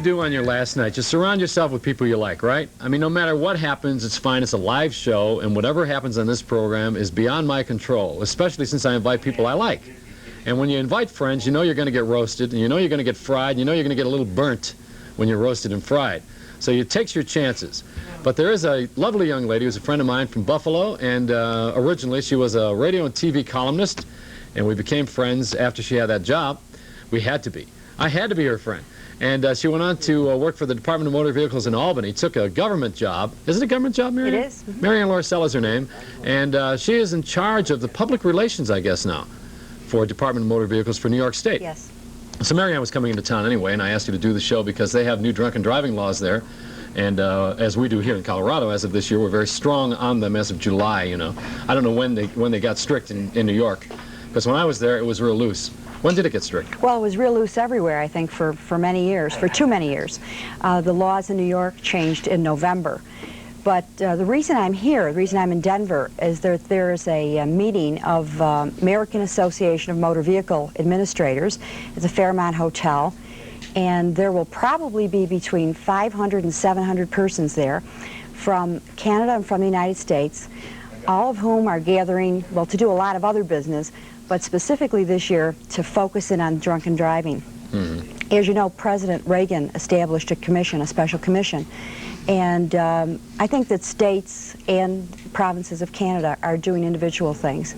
do on your last night? Just surround yourself with people you like, right? I mean, no matter what happens, it's fine. It's a live show, and whatever happens on this program is beyond my control, especially since I invite people I like. And when you invite friends, you know you're going to get roasted, and you know you're going to get fried, and you know you're going to get a little burnt when you're roasted and fried. So you take your chances. But there is a lovely young lady who's a friend of mine from Buffalo, and originally she was a radio and TV columnist, and we became friends after she had that job. We had to be. I had to be her friend. And she went on to work for the Department of Motor Vehicles in Albany, took a government job. Is it a government job, Maryann? It is. Mm-hmm. Maryann Lauricello is her name. And she is in charge of the public relations, I guess, now, for Department of Motor Vehicles for New York State. Yes. So Maryann was coming into town anyway, and I asked her to do the show because they have new drunken driving laws there. And as we do here in Colorado, as of this year, we're very strong on them as of July, you know. I don't know when they got strict in New York, because when I was there, it was real loose. When did it get strict? Well, it was real loose everywhere, I think, for many years, for too many years. The laws in New York changed in November. But the reason I'm here, the reason I'm in Denver, is that there is a meeting of American Association of Motor Vehicle Administrators. It's a Fairmont Hotel. And there will probably be between 500 and 700 persons there from Canada and from the United States, all of whom are gathering, well, to do a lot of other business, but specifically this year to focus in on drunken driving. Mm-hmm. As you know, President Reagan established a commission, a special commission, and I think that states and provinces of Canada are doing individual things.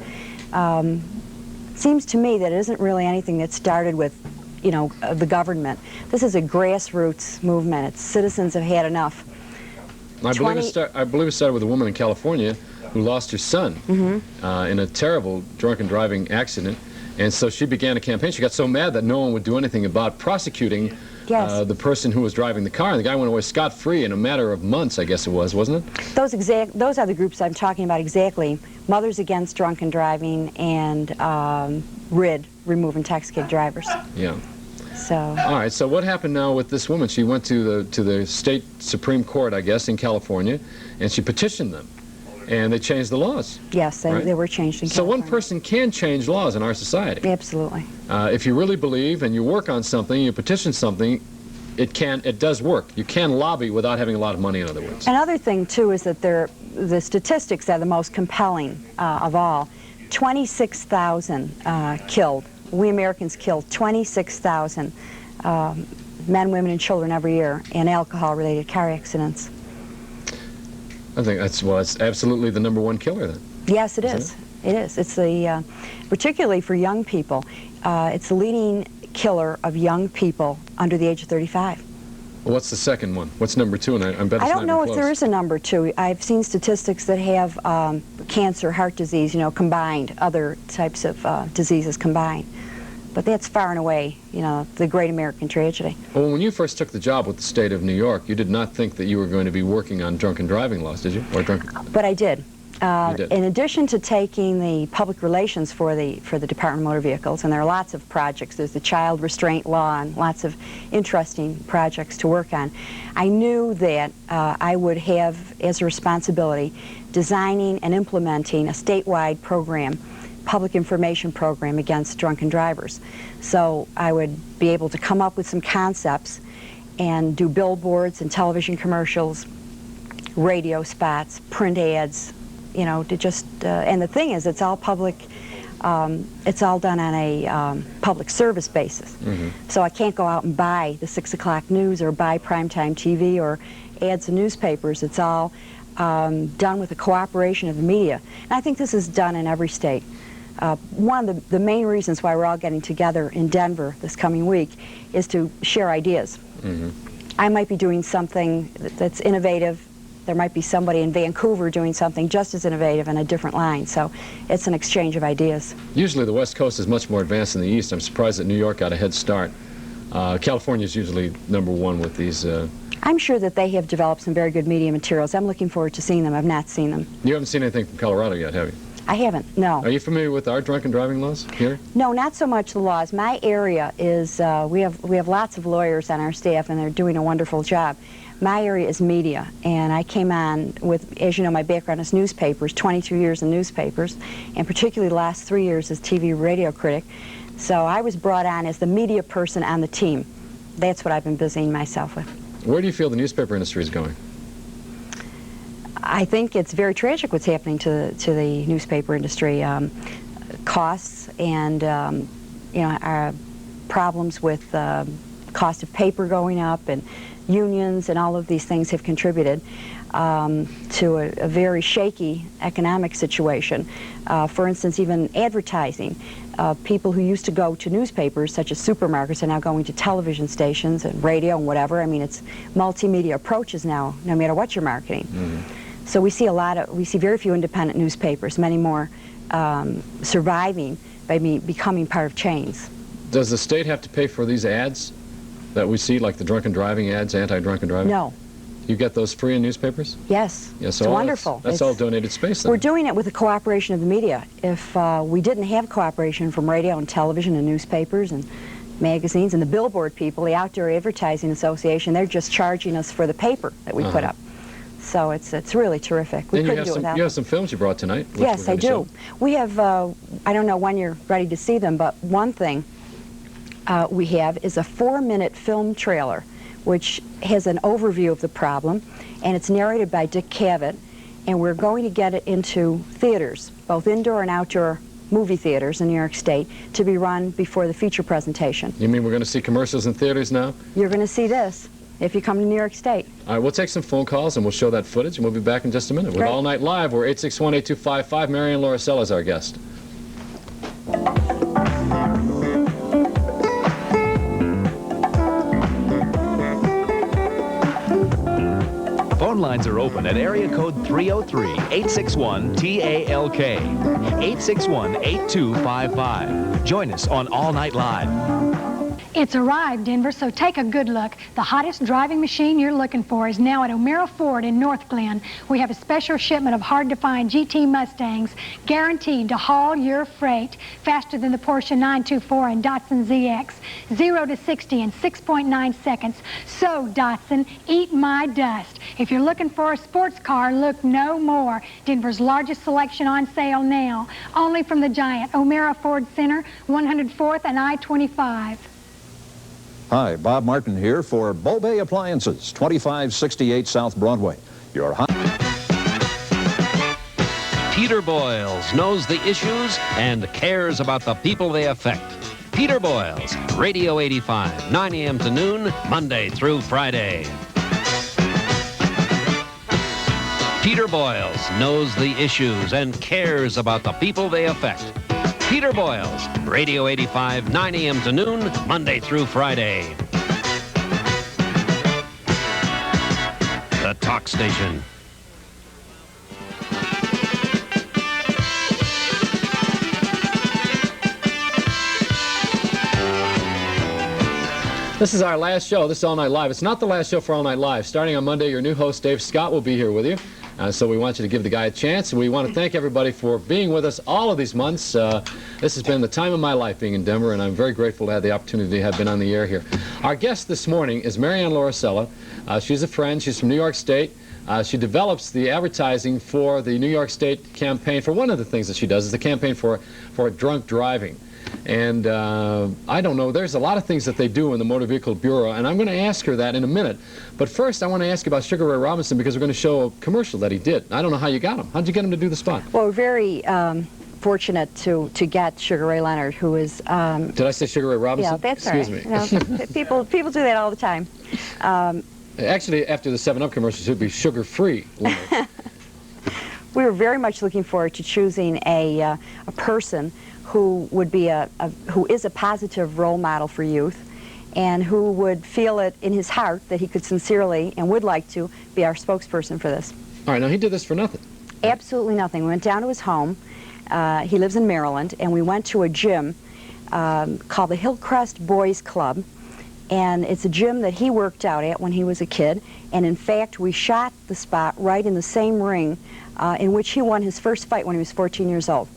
Seems to me that it isn't really anything that started with, you know, the government. This is a grassroots movement. It's citizens have had enough. I believe it started with a woman in California who lost her son in a terrible drunken driving accident, and so she began a campaign. She got so mad that no one would do anything about prosecuting the person who was driving the car, and the guy went away scot-free in a matter of months, I guess it was, wasn't it? Those are the groups I'm talking about exactly. Mothers Against Drunken Driving and RID, Remove Intoxicated Drivers. Yeah. So. All right, so what happened now with this woman? She went to the state Supreme Court, I guess, in California, and she petitioned them, and they changed the laws. Yes, they were changed in California. So one person can change laws in our society. Absolutely. If you really believe and you work on something, you petition something, it does work. You can lobby without having a lot of money, in other words. Another thing, too, is that the statistics are the most compelling of all. 26,000 killed. We Americans kill 26,000 men, women, and children every year in alcohol-related car accidents. I think it's absolutely the #1 killer then. Yes, it is. It is. It's the particularly for young people. It's the leading killer of young people under the age of 35. Well, what's the second one? What's #2? And I don't know if there is a #2. I've seen statistics that have cancer, heart disease, you know, combined, other types of diseases combined. But that's far and away, you know, the great American tragedy. Well, when you first took the job with the state of New York, you did not think that you were going to be working on drunken driving laws, did you? Or But I did. You did. In addition to taking the public relations for the Department of Motor Vehicles, and there are lots of projects, there's the child restraint law and lots of interesting projects to work on, I knew that I would have as a responsibility designing and implementing a statewide program, public information program against drunken drivers. So I would be able to come up with some concepts and do billboards and television commercials, radio spots, print ads, you know, to just, and the thing is, it's all public, it's all done on a public service basis. Mm-hmm. So I can't go out and buy the 6 o'clock news or buy primetime TV or ads in newspapers. It's all done with the cooperation of the media. And I think this is done in every state. One of the main reasons why we're all getting together in Denver this coming week is to share ideas. Mm-hmm. I might be doing something that's innovative. There might be somebody in Vancouver doing something just as innovative in a different line. So it's an exchange of ideas. Usually the West Coast is much more advanced than the East. I'm surprised that New York got a head start. California is usually #1 with these. I'm sure that they have developed some very good media materials. I'm looking forward to seeing them. I've not seen them. You haven't seen anything from Colorado yet, have you? I haven't, no. Are you familiar with our drunken driving laws here? No, not so much the laws. My area is, we have lots of lawyers on our staff, and they're doing a wonderful job. My area is media, and I came on with, as you know, my background is newspapers, 22 years in newspapers, and particularly the last 3 years as TV radio critic. So I was brought on as the media person on the team. that's what I've been busying myself with. Where do you feel the newspaper industry is going? I think it's very tragic what's happening to the newspaper industry. Costs and our problems with cost of paper going up, and unions and all of these things have contributed to a very shaky economic situation. For instance, even advertising. People who used to go to newspapers, such as supermarkets, are now going to television stations and radio and whatever. I mean, it's multimedia approaches now, no matter what you're marketing. Mm-hmm. So we see very few independent newspapers, many more surviving by becoming part of chains. Does the state have to pay for these ads that we see, like the drunken driving ads, anti-drunken driving? No. You get those free in newspapers? Yes. Yeah, so it's wonderful. That's all donated space then. We're doing it with the cooperation of the media. If we didn't have cooperation from radio and television and newspapers and magazines and the billboard people, the Outdoor Advertising Association, they're just charging us for the paper that we put up. So it's really terrific. We couldn't do it without them. You have some films you brought tonight. Yes, I do. We have, I don't know when you're ready to see them, but one thing we have is a 4-minute film trailer which has an overview of the problem, and it's narrated by Dick Cavett, and we're going to get it into theaters, both indoor and outdoor movie theaters in New York State, to be run before the feature presentation. You mean we're going to see commercials in theaters now? You're going to see this if you come to New York State. All right, we'll take some phone calls and we'll show that footage, and we'll be back in just a minute. With Great. All Night Live, we're 861-8255. Maryann Lauricello is our guest. Phone lines are open at area code 303-861-TALK, 861-8255. Join us on All Night Live. It's arrived, Denver, so take a good look. The hottest driving machine you're looking for is now at O'Meara Ford in North Glen. We have a special shipment of hard-to-find GT Mustangs guaranteed to haul your freight faster than the Porsche 924 and Datsun ZX. 0 to 60 in 6.9 seconds. So, Datsun, eat my dust. If you're looking for a sports car, look no more. Denver's largest selection on sale now. Only from the giant O'Meara Ford Center, 104th and I-25. Hi, Bob Martin here for Bobay Appliances, 2568 South Broadway. Your Peter Boyles knows the issues and cares about the people they affect. Peter Boyles, Radio 85, 9 a.m. to noon, Monday through Friday. Peter Boyles knows the issues and cares about the people they affect. Peter Boyles, Radio 85, 9 a.m. to noon, Monday through Friday. The Talk Station. This is our last show. This is All Night Live. It's not the last show for All Night Live. Starting on Monday, your new host, Dave Scott, will be here with you. So we want you to give the guy a chance. We want to thank everybody for being with us all of these months. This has been the time of my life being in Denver, and I'm very grateful to have the opportunity to have been on the air here. Our guest this morning is Maryann Lauricello. She's a friend. She's from New York State. She develops the advertising for the New York State campaign. For one of the things that she does is the campaign for drunk driving. And I don't know, there's a lot of things that they do in the Motor Vehicle Bureau, and I'm going to ask her that in a minute. But first, I want to ask you about Sugar Ray Robinson, because we're going to show a commercial that he did. I don't know how you got him. How'd you get him to do the spot? Well, we're very fortunate to get Sugar Ray Leonard, who is... Did I say Sugar Ray Robinson? Yeah, that's Excuse right. me. No, people do that all the time. Actually, after the 7-Up commercials, it would be sugar-free Leonard. We were very much looking forward to choosing a person who would be who is a positive role model for youth, and who would feel it in his heart that he could sincerely and would like to be our spokesperson for this. All right, now he did this for nothing. Absolutely nothing. We went down to his home. He lives in Maryland, and we went to a gym called the Hillcrest Boys Club, and it's a gym that he worked out at when he was a kid, and in fact we shot the spot right in the same ring in which he won his first fight when he was 14 years old.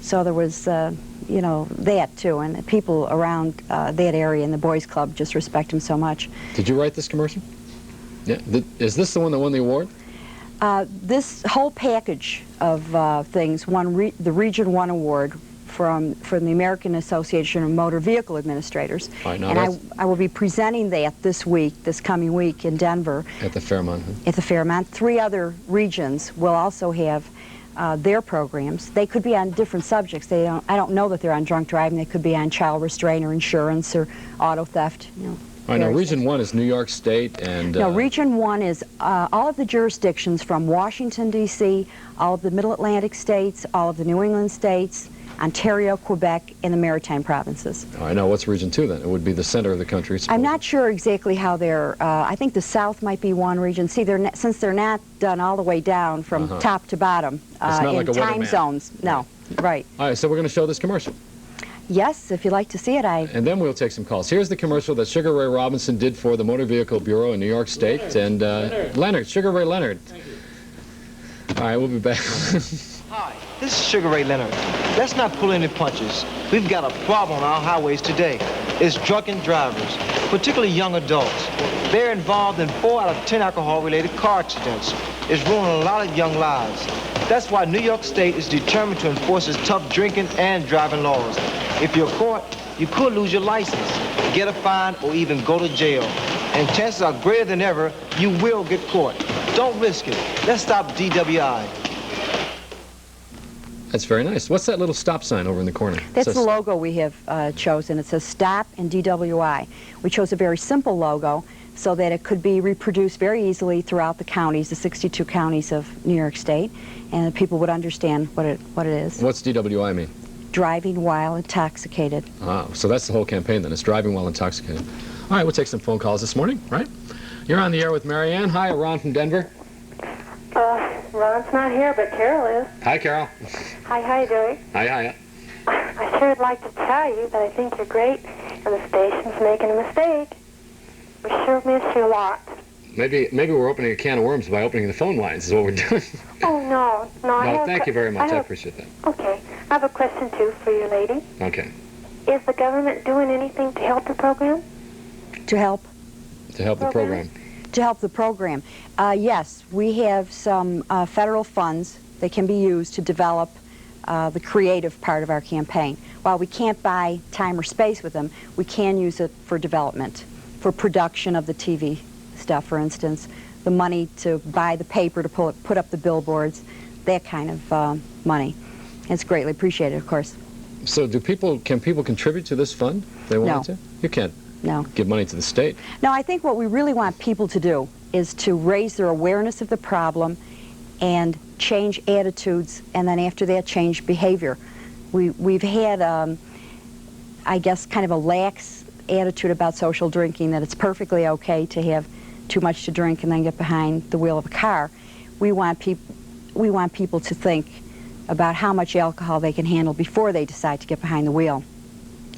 So there was, you know, that too, and people around that area in the boys club just respect him so much. Did you write this commercial? Yeah. Is this the one that won the award? This whole package of things won the Region 1 award from the American Association of Motor Vehicle Administrators. Right, now and I will be presenting that this coming week in Denver. At the Fairmont. Huh? At the Fairmont. 3 other regions will also have their programs. They could be on different subjects. I don't know that they're on drunk driving. They could be on child restraint or insurance or auto theft. I know Region 1 is New York State and... No, Region 1 is all of the jurisdictions from Washington, D.C., all of the Middle Atlantic states, all of the New England states, Ontario, Quebec, and the Maritime provinces. I know. What's Region 2 then? It would be the center of the country. I'm not sure exactly how they're... I think the South might be one region. See, since they're not done all the way down from top to bottom in time zones. No, right. All right, so we're going to show this commercial. Yes, if you'd like to see it, And then we'll take some calls. Here's the commercial that Sugar Ray Robinson did for the Motor Vehicle Bureau in New York State. And Leonard, Sugar Ray Leonard. Thank you. All right, we'll be back. Hi, this is Sugar Ray Leonard. Let's not pull any punches. We've got a problem on our highways today. It's drunken drivers, particularly young adults. They're involved in 4 out of 10 alcohol-related car accidents. It's ruining a lot of young lives. That's why New York State is determined to enforce its tough drinking and driving laws. If you're caught, you could lose your license, get a fine, or even go to jail. And chances are greater than ever, you will get caught. Don't risk it. Let's stop DWI. That's very nice. What's that little stop sign over in the corner? That's the logo we have chosen. It says Stop and DWI. We chose a very simple logo so that it could be reproduced very easily throughout the counties, the 62 counties of New York State, and people would understand what it is. What's DWI mean? Driving while intoxicated. Ah, so that's the whole campaign then. It's driving while intoxicated. All right, we'll take some phone calls this morning, right? You're on the air with Maryann. Hi, Ron from Denver. Ron's not here, but Carol is. Hi, Carol. Hi, how you doing? Hi. I sure would like to tell you that I think you're great, and the station's making a mistake. We sure miss you a lot. Maybe we're opening a can of worms by opening the phone lines is what we're doing. Oh, no. No, thank you very much. I appreciate that. Okay. I have a question, too, for you, lady. Okay. Is the government doing anything to help the program? To help? To help the program. To help the program. Yes, we have some federal funds that can be used to develop the creative part of our campaign. While we can't buy time or space with them, we can use it for development, for production of the TV stuff, for instance, the money to buy the paper to put up the billboards, that kind of money. It's greatly appreciated, of course. So can people contribute to this fund if they want to? You can't give money to the state. No, I think what we really want people to do is to raise their awareness of the problem and change attitudes, and then after that change behavior. We've had, I guess, kind of a lax attitude about social drinking, that it's perfectly okay to have too much to drink and then get behind the wheel of a car. We want people to think about how much alcohol they can handle before they decide to get behind the wheel.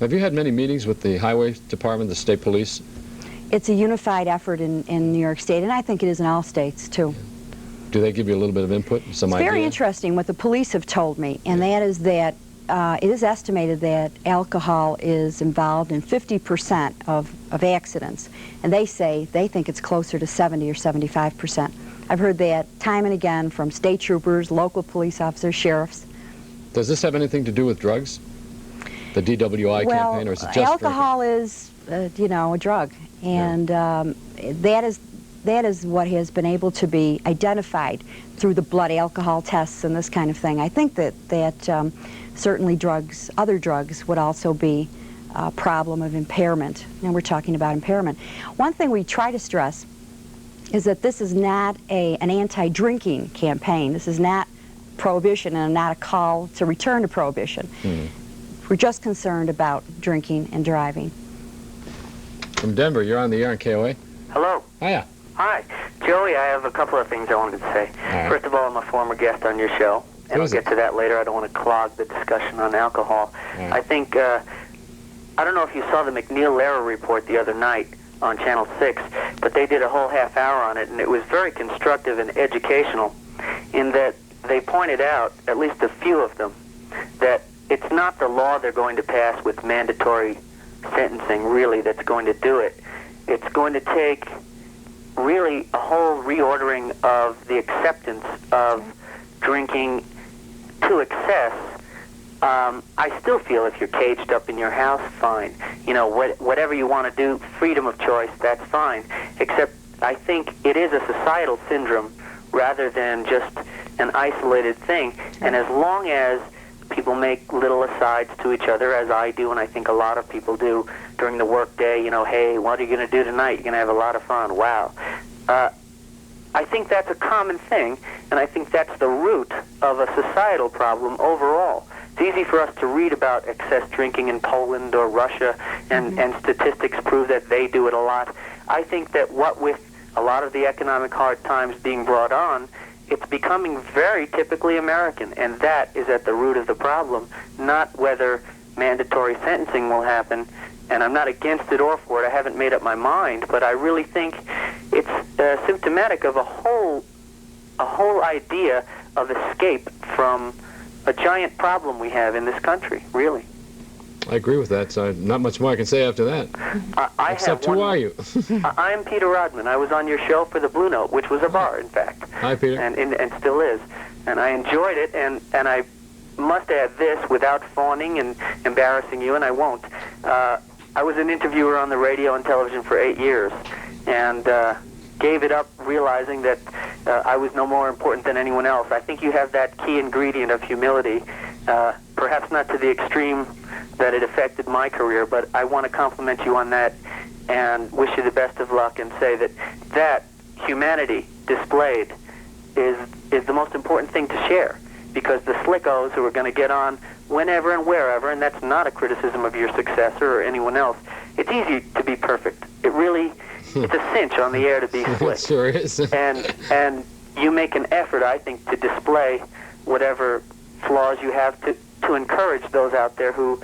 Have you had many meetings with the Highway Department, the state police? It's a unified effort in New York State, and I think it is in all states, too. Do they give you a little bit of input, some idea? It's very interesting what the police have told me, and that is that it is estimated that alcohol is involved in 50% of accidents, and they think it's closer to 70 or 75%. I've heard that time and again from state troopers, local police officers, sheriffs. Does this have anything to do with drugs? The DWI campaign, or is it just alcohol is, a drug, and that is what has been able to be identified through the blood alcohol tests and this kind of thing. I think that certainly other drugs would also be a problem of impairment, and we're talking about impairment. One thing we try to stress is that this is not an anti-drinking campaign. This is not prohibition and not a call to return to prohibition. We're just concerned about drinking and driving. From Denver, you're on the air on KOA. Hello. Hiya. Hi. Joey, I have a couple of things I wanted to say. Right. First of all, I'm a former guest on your show, and I'll get to that later. I don't want to clog the discussion on alcohol. Right. I think, I don't know if you saw the McNeil-Lehrer report the other night on Channel 6, but they did a whole half hour on it, and it was very constructive and educational in that they pointed out, at least a few of them, that it's not the law they're going to pass with mandatory sentencing, really, that's going to do it. It's going to take really a whole reordering of the acceptance of drinking to excess I still feel if you're caged up in your house, fine. You know, whatever you want to do, freedom of choice, that's fine. Except I think it is a societal syndrome rather than just an isolated thing. And as long as people make little asides to each other, as I do, and I think a lot of people do during the work day, you know, hey, what are you going to do tonight? You're going to have a lot of fun. Wow. I think that's a common thing, and I think that's the root of a societal problem overall. It's easy for us to read about excess drinking in Poland or Russia, and statistics prove that they do it a lot. I think that what with a lot of the economic hard times being brought on, it's becoming very typically American, and that is at the root of the problem, not whether mandatory sentencing will happen. And I'm not against it or for it. I haven't made up my mind, but I really think it's symptomatic of a whole idea of escape from a giant problem we have in this country, really. I agree with that, so not much more I can say after that. Except, who are you? I am Peter Rodman. I was on your show for the Blue Note, which was a bar, in fact. Hi, Peter. And still is. And I enjoyed it, and I must add this without fawning and embarrassing you, and I won't. I was an interviewer on the radio and television for 8 years, and gave it up realizing that I was no more important than anyone else. I think you have that key ingredient of humility, perhaps not to the extreme that it affected my career, but I want to compliment you on that and wish you the best of luck and say that humanity displayed is the most important thing to share, because the slickos who are going to get on whenever and wherever, and that's not a criticism of your successor or anyone else, it's easy to be perfect. It really, it's a cinch on the air to be slick. It sure is. and you make an effort, I think, to display whatever flaws you have to encourage those out there who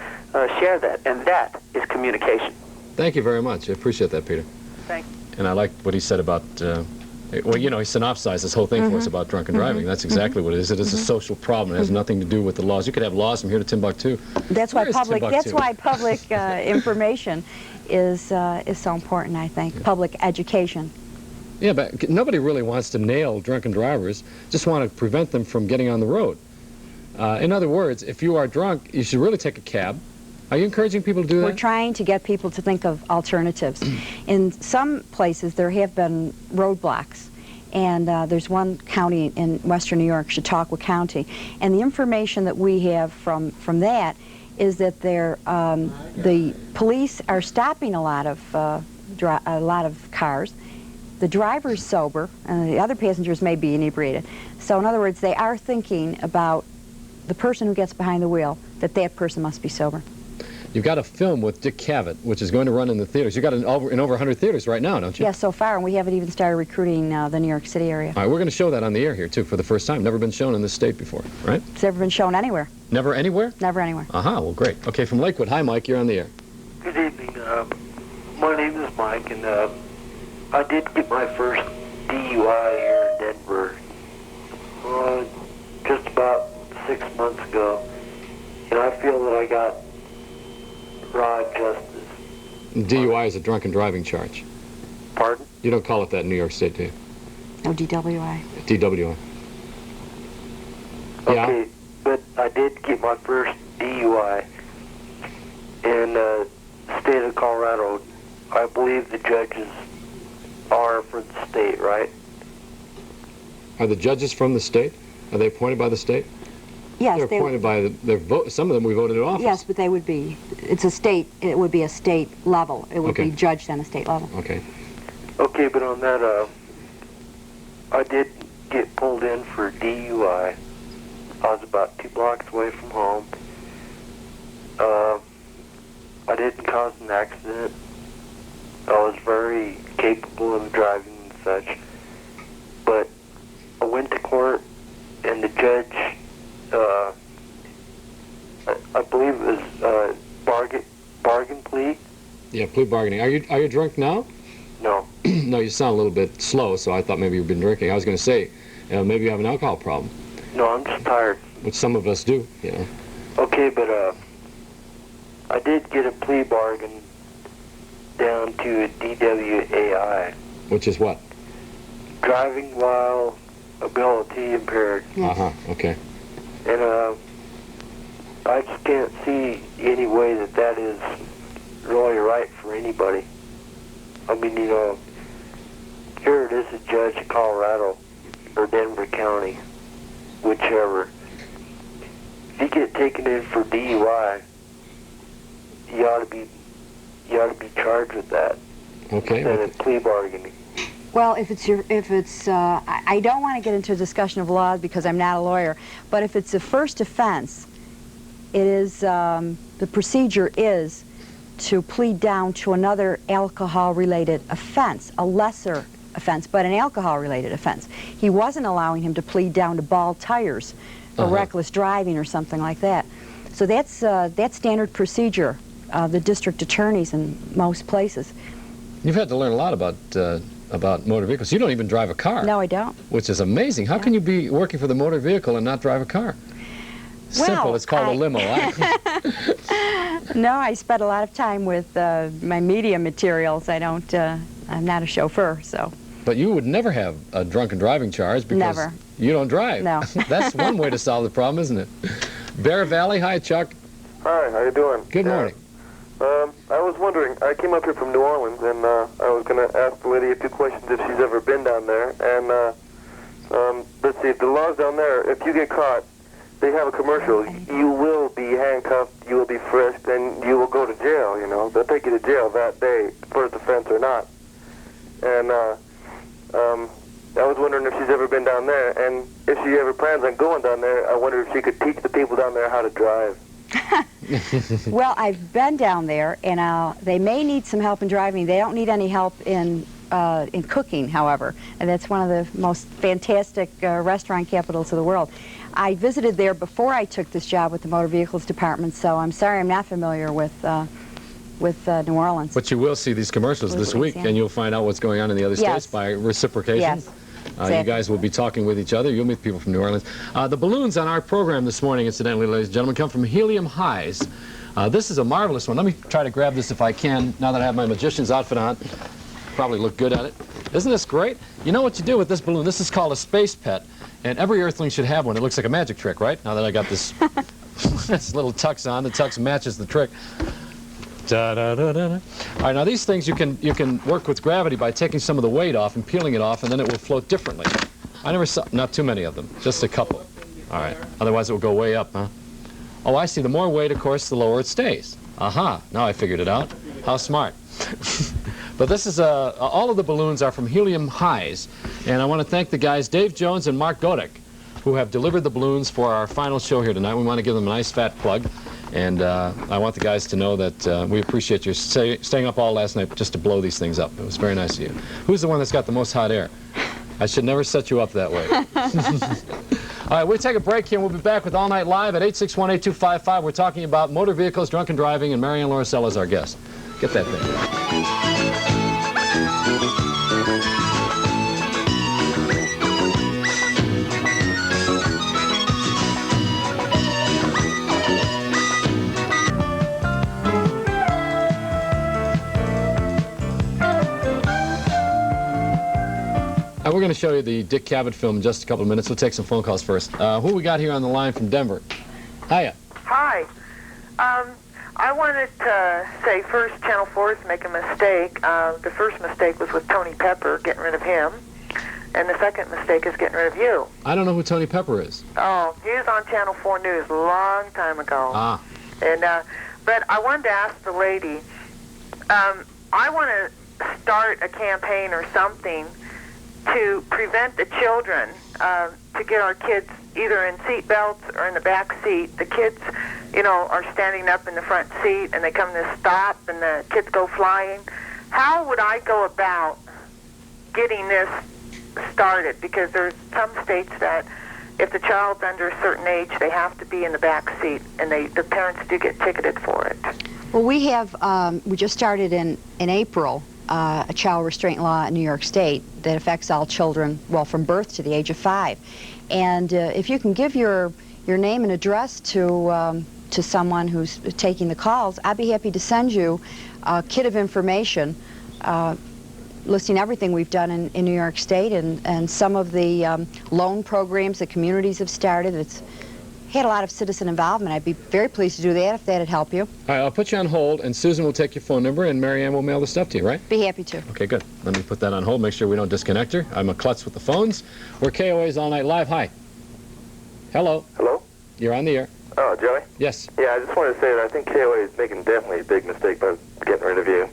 share that, and that is communication. Thank you very much. I appreciate that, Peter. Thank you. And I like what he said about, well, you know, he synopsized this whole thing for us about drunken driving. That's exactly what it is. It is a social problem. It has nothing to do with the laws. You could have laws from here to Timbuktu. That's why public information is so important, I think. Public education. Yeah, but nobody really wants to nail drunken drivers. Just want to prevent them from getting on the road. In other words, if you are drunk, you should really take a cab. Are you encouraging people to do that? We're trying to get people to think of alternatives. In some places, there have been roadblocks. And there's one county in western New York, Chautauqua County. And the information that we have from that is that the police are stopping a lot of cars. The driver's sober, and the other passengers may be inebriated. So in other words, they are thinking about the person who gets behind the wheel, that person must be sober. You've got a film with Dick Cavett, which is going to run in the theaters. You've got it in over 100 theaters right now, don't you? Yes, so far, and we haven't even started recruiting the New York City area. All right, we're going to show that on the air here, too, for the first time. Never been shown in this state before, right? It's never been shown anywhere. Never anywhere? Never anywhere. Aha, well, great. Okay, from Lakewood. Hi, Mike, you're on the air. Good evening. My name is Mike, and I did get my first DUI here in Denver just about 6 months ago, and I feel that I got broad justice. DUI is a drunken driving charge. Pardon? You don't call it that in New York State, do you? No, DWI. DWI. Okay, Yeah. but I did get my first DUI in the state of Colorado. I believe the judges are for the state, right? Are the judges from the state? Are they appointed by the state? Yes, They're appointed by their vote. Some of them we voted in office. Yes, but they would be. It's a state. It would be a state level. It would be judged on a state level. Okay. Okay, but on that, I did get pulled in for DUI. I was about 2 blocks away from home. I didn't cause an accident. I was very capable of driving and such. But I went to court, and the judge, I believe it was bargain plea. Yeah, plea bargaining. Are you drunk now? No. No, you sound a little bit slow, so I thought maybe you've been drinking. I was going to say, maybe you have an alcohol problem. No, I'm just tired. Which some of us do, you know. Okay, but I did get a plea bargain down to a DWAI. Which is what? Driving while ability impaired. Uh-huh, okay. And I just can't see any way that that is really right for anybody. I mean, you know, here it is a judge in Colorado or Denver County, whichever. If you get taken in for DUI, you ought to be charged with that. Okay. Instead of plea bargaining. Well, I don't want to get into a discussion of laws because I'm not a lawyer, but if it's a first offense, it is, the procedure is to plead down to another alcohol-related offense, a lesser offense, but an alcohol-related offense. He wasn't allowing him to plead down to bald tires or reckless driving or something like that. So that's standard procedure of the district attorneys in most places. You've had to learn a lot about motor vehicles. You don't even drive a car. No, I don't. Which is amazing. How can you be working for the motor vehicle and not drive a car? Simple. Well, it's called a limo. No, I spent a lot of time with my media materials. I'm not a chauffeur, so. But you would never have a drunken driving charge because Never. you don't drive. No. That's one way to solve the problem, isn't it? Bear Valley, hi, Chuck. Hi, how you doing? Good morning. I was wondering, I came up here from New Orleans, and I was going to ask the lady a few questions if she's ever been down there. And let's see, the laws down there, if you get caught, they have a commercial. You will be handcuffed, you will be frisked, and you will go to jail, you know. They'll take you to jail that day, first offense or not. And I was wondering if she's ever been down there, and if she ever plans on going down there, I wonder if she could teach the people down there how to drive. Well, I've been down there, and they may need some help in driving. They don't need any help in cooking, however, and that's one of the most fantastic restaurant capitals of the world. I visited there before I took this job with the Motor Vehicles Department, so I'm sorry I'm not familiar with New Orleans. But you will see these commercials this week, yeah. and you'll find out what's going on in the other states by reciprocation. Yes. You guys will be talking with each other. You'll meet people from New Orleans. The balloons on our program this morning, incidentally, ladies and gentlemen, come from helium highs. This is a marvelous one. Let me try to grab this if I can, now that I have my magician's outfit on. Probably look good at it. Isn't this great? You know what you do with this balloon? This is called a space pet, and every earthling should have one. It looks like a magic trick, right? Now that I got this, this little tux on, the tux matches the trick. Da-da-da-da-da. All right, now these things you can work with gravity by taking some of the weight off and peeling it off, and then it will float differently. I never saw, not too many of them, just a couple. All right, otherwise it will go way up, huh? Oh, I see. The more weight, of course, the lower it stays. Aha, now I figured it out. How smart. But this is, all of the balloons are from helium highs, and I want to thank the guys, Dave Jones and Mark Godek, who have delivered the balloons for our final show here tonight. We want to give them a nice fat plug. And I want the guys to know that we appreciate you staying up all last night just to blow these things up. It was very nice of you. Who's the one that's got the most hot air? I should never set you up that way. All right, we'll take a break here, and we'll be back with All Night Live at 861-8255. We're talking about motor vehicles, drunken driving, and Maryann Lauricello is our guest. Get that thing. We're going to show you the Dick Cavett film in just a couple of minutes. We'll take some phone calls first. Who we got here on the line from Denver? Hiya. Hi. I wanted to say first, Channel 4 is making a mistake. The first mistake was with Tony Pepper, getting rid of him. And the second mistake is getting rid of you. I don't know who Tony Pepper is. Oh, he was on Channel 4 News a long time ago. Ah. And, but I wanted to ask the lady, I want to start a campaign or something to prevent the children, to get our kids either in seat belts or in the back seat. The kids, you know, are standing up in the front seat and they come to stop and the kids go flying. How would I go about getting this started? Because there's some states that if the child's under a certain age, they have to be in the back seat, and the parents do get ticketed for it. Well, we have, we just started in April, a child restraint law in New York State that affects all children, well, from birth to the age of 5. And if you can give your name and address to someone who's taking the calls, I'd be happy to send you a kit of information listing everything we've done in New York State and some of the loan programs that communities have started. It's had a lot of citizen involvement. I'd be very pleased to do that if that'd help you. All right, I'll put you on hold, and Susan will take your phone number, and Maryann will mail the stuff to you, right? Be happy to. Okay, good. Let me put that on hold, make sure we don't disconnect her. I'm a klutz with the phones. We're KOA's All Night Live. Hi. Hello. Hello? You're on the air. Oh, Joey? Yes. Yeah, I just wanted to say that I think KOA is making definitely a big mistake by getting rid of you,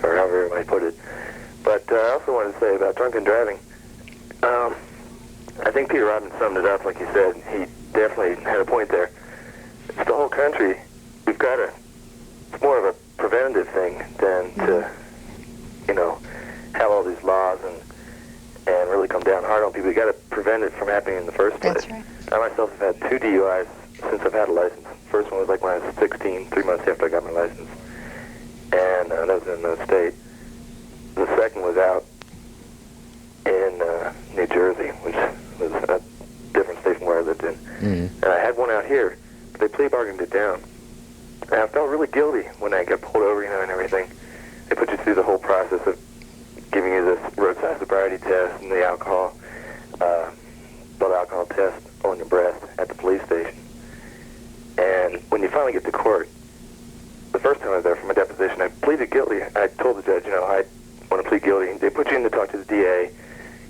or however you might put it. But I also wanted to say about drunken driving. I think Peter Robbins summed it up like he said. He definitely had a point there. It's the whole country. We've got to, it's more of a preventative thing than to, you know, have all these laws and really come down hard on people. We've got to prevent it from happening in the first place. That's right. I myself have had 2 DUIs since I've had a license. First one was like when I was 16, 3 months after I got my license. And that was in another state. The second was out in New Jersey, which was a different state from where I lived in. And I had one out here, but they plea bargained it down. And I felt really guilty when I got pulled over, you know, and everything. They put you through the whole process of giving you this roadside sobriety test and the alcohol, blood alcohol test on your breath at the police station. And when you finally get to court, the first time I was there for my deposition, I pleaded guilty. I told the judge, you know, I want to plead guilty. They put you in to talk to the DA.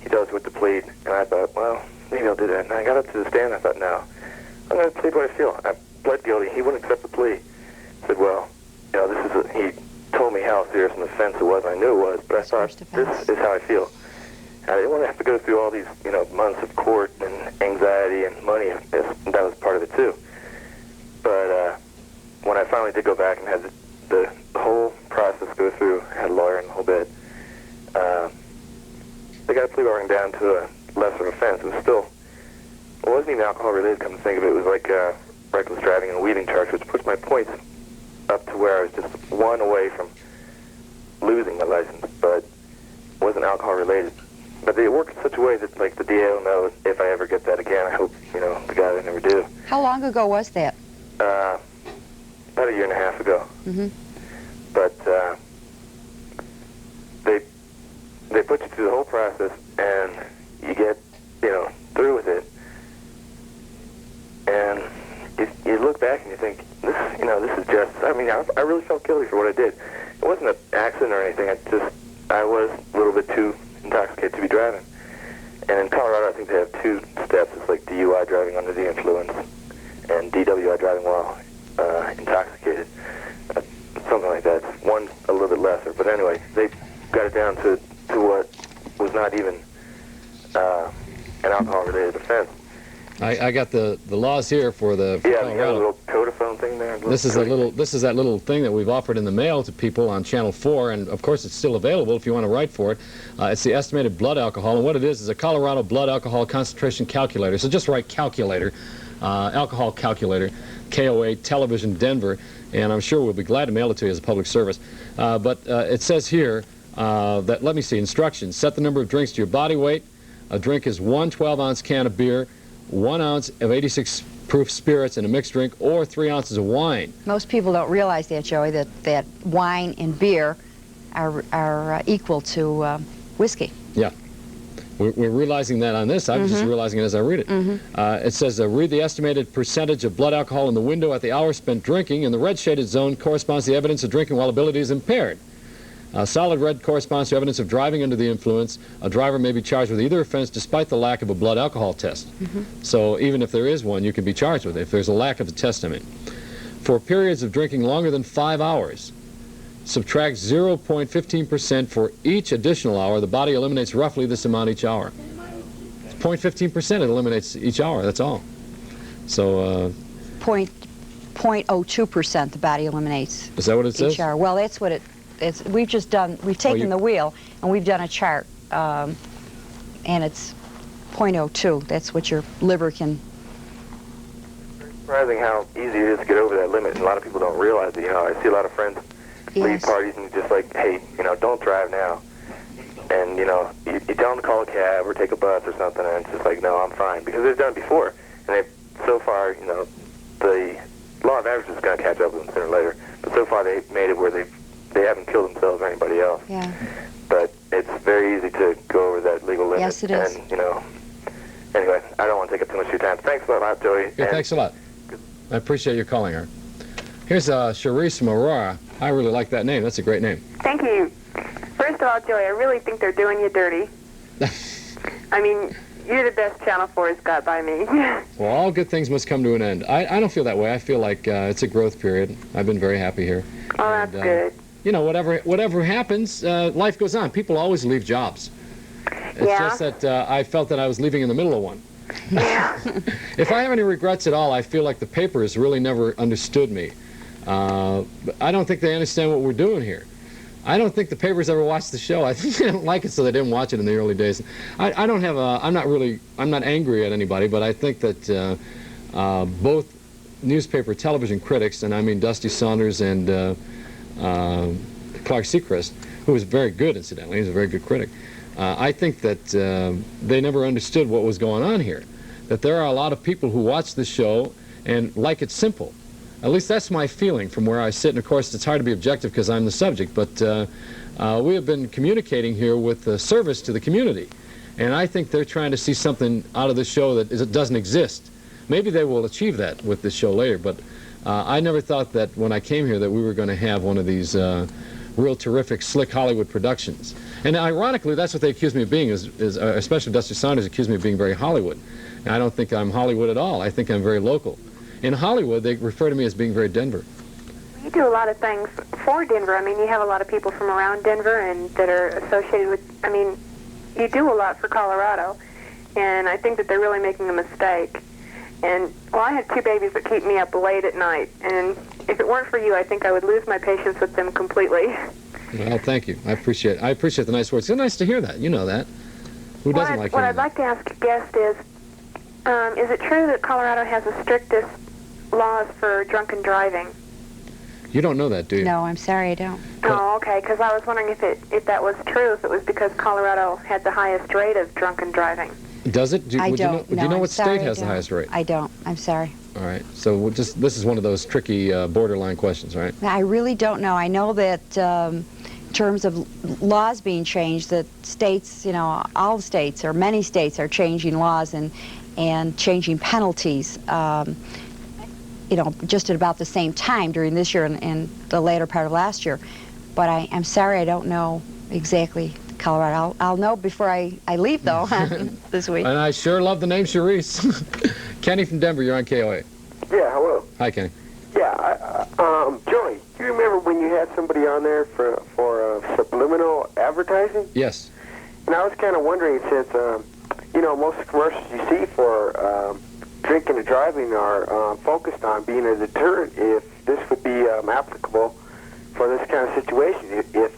He tells you what to plead. And I thought, well, maybe I'll do that. And I got up to the stand. I thought, no, I'm going to plead what I feel. I pled guilty. He wouldn't accept the plea. I said, well, you know, he told me how serious an offense it was. I knew it was, but I thought, this is how I feel. I didn't want to have to go through all these, you know, months of court and anxiety and money. That was part of it, too. But when I finally did go back and had the whole process go through, had a lawyer and the whole bit, they got a plea bargain down to a lesser offense. It was still, it wasn't even alcohol-related, come to think of it. It was like reckless driving and a weeding charge, which puts my points up to where I was just 1 away from losing my license, but it wasn't alcohol-related. But they work in such a way that, like, the DA will know if I ever get that again. I hope, you know, the guy I never do. How long ago was that? About 1.5 years ago. But they put you through the whole process, and you get, you know, through with it. And you look back and you think, this, you know, this is just, I mean, I really felt guilty for what I did. It wasn't an accident or anything. I was a little bit too intoxicated to be driving. And in Colorado, I think they have 2 steps. It's like DUI, driving under the influence, and DWI, driving while intoxicated. Something like that. One a little bit lesser. But anyway, they got it down to what was not even an alcohol-related offense. I got the laws here for the Yeah, Colorado. they got a little Codaphone thing there. This is that little thing that we've offered in the mail to people on Channel 4, and of course it's still available if you want to write for it. It's the estimated blood alcohol, and what it is a Colorado blood alcohol concentration calculator. So just write calculator, alcohol calculator, KOA Television Denver, and I'm sure we'll be glad to mail it to you as a public service. But it says here that, let me see, instructions. Set the number of drinks to your body weight. A drink is 1 12-ounce can of beer, 1 ounce of 86 proof spirits in a mixed drink, or 3 ounces of wine. Most people don't realize that, Joey, that wine and beer are equal to whiskey. Yeah. We're realizing that on this. I'm just realizing it as I read it. It says, read the estimated percentage of blood alcohol in the window at the hour spent drinking. In the red shaded zone corresponds to the evidence of drinking while ability is impaired. Solid red corresponds to evidence of driving under the influence. A driver may be charged with either offense despite the lack of a blood alcohol test. So even if there is one, you can be charged with it if there's a lack of the test, I mean. For periods of drinking longer than 5 hours, subtract 0.15% for each additional hour. The body eliminates roughly this amount each hour. 0.15% it eliminates each hour, that's all. So 0.02% the body eliminates. Is that what it says? Each hour. Well, that's what we've just done. We've taken the wheel and we've done a chart, and it's 0.02. That's what your liver can. It's surprising how easy it is to get over that limit, and a lot of people don't realize it. You know, I see a lot of friends leave parties and just like, hey, you know, don't drive now. And, you know, you tell them to call a cab or take a bus or something, and it's just like, no, I'm fine. Because they've done it before. And so far, you know, the law of averages is going to catch up with them sooner or later. But so far, they've made it where they haven't killed themselves or anybody else. Yeah. But it's very easy to go over that legal limit. Yes, it is. And, you know, anyway, I don't want to take up too much of your time. Thanks a lot, Joey. Yeah, thanks a lot. I appreciate you calling her. Here's Charisse from Aurora. I really like that name. That's a great name. Thank you. First of all, Joey, I really think they're doing you dirty. I mean, you're the best Channel 4 has got by me. Well, all good things must come to an end. I don't feel that way. I feel like it's a growth period. I've been very happy here. Oh, that's good. You know, whatever happens, life goes on. People always leave jobs. It's just that I felt that I was leaving in the middle of one. Yeah. If I have any regrets at all, I feel like the paper has really never understood me. I don't think they understand what we're doing here. I don't think the papers ever watched the show. I think they don't like it, so they didn't watch it in the early days. I don't have a, I'm not angry at anybody, but I think that both newspaper television critics, and I mean Dusty Saunders and Clark Seacrest, who was very good, incidentally, he's a very good critic, I think that they never understood what was going on here. That there are a lot of people who watch the show and like it simple. At least that's my feeling from where I sit, and of course it's hard to be objective because I'm the subject, but we have been communicating here with service to the community, and I think they're trying to see something out of the show that doesn't exist. Maybe they will achieve that with this show later, but I never thought that when I came here that we were going to have one of these real terrific, slick Hollywood productions. And ironically, that's what they accuse me of being, especially Dusty Saunders accused me of being very Hollywood. And I don't think I'm Hollywood at all. I think I'm very local. In Hollywood, they refer to me as being very Denver. You do a lot of things for Denver. I mean, you have a lot of people from around Denver and that are associated with, I mean, you do a lot for Colorado. And I think that they're really making a mistake. And, well, I had two babies that keep me up late at night. And if it weren't for you, I think I would lose my patience with them completely. Well, thank you. I appreciate the nice words. It's nice to hear that. You know that. Who doesn't like what hearing I'd like to ask a guest is it true that Colorado has the strictest laws for drunken driving? You don't know that, do you? No, I'm sorry, I don't. Oh, okay, because I was wondering if that was true, if it was because Colorado had the highest rate of drunken driving. Does it? Do you know what state has the highest rate? I don't. I'm sorry. All right. So this is one of those tricky borderline questions, right? I really don't know. I know that in terms of laws being changed, that states, you know, all states or many states are changing laws and changing penalties, you know, just at about the same time during this year and the later part of last year. But I'm sorry, I don't know exactly Colorado. I'll know before I leave, though, this week. And I sure love the name Charisse. Kenny from Denver, you're on KOA. Yeah, hello. Hi, Kenny. Yeah, Joey, do you remember when you had somebody on there for subliminal advertising? Yes. And I was kind of wondering, since, you know, most of the commercials you see for drinking and driving are focused on being a deterrent, if this would be applicable for this kind of situation, if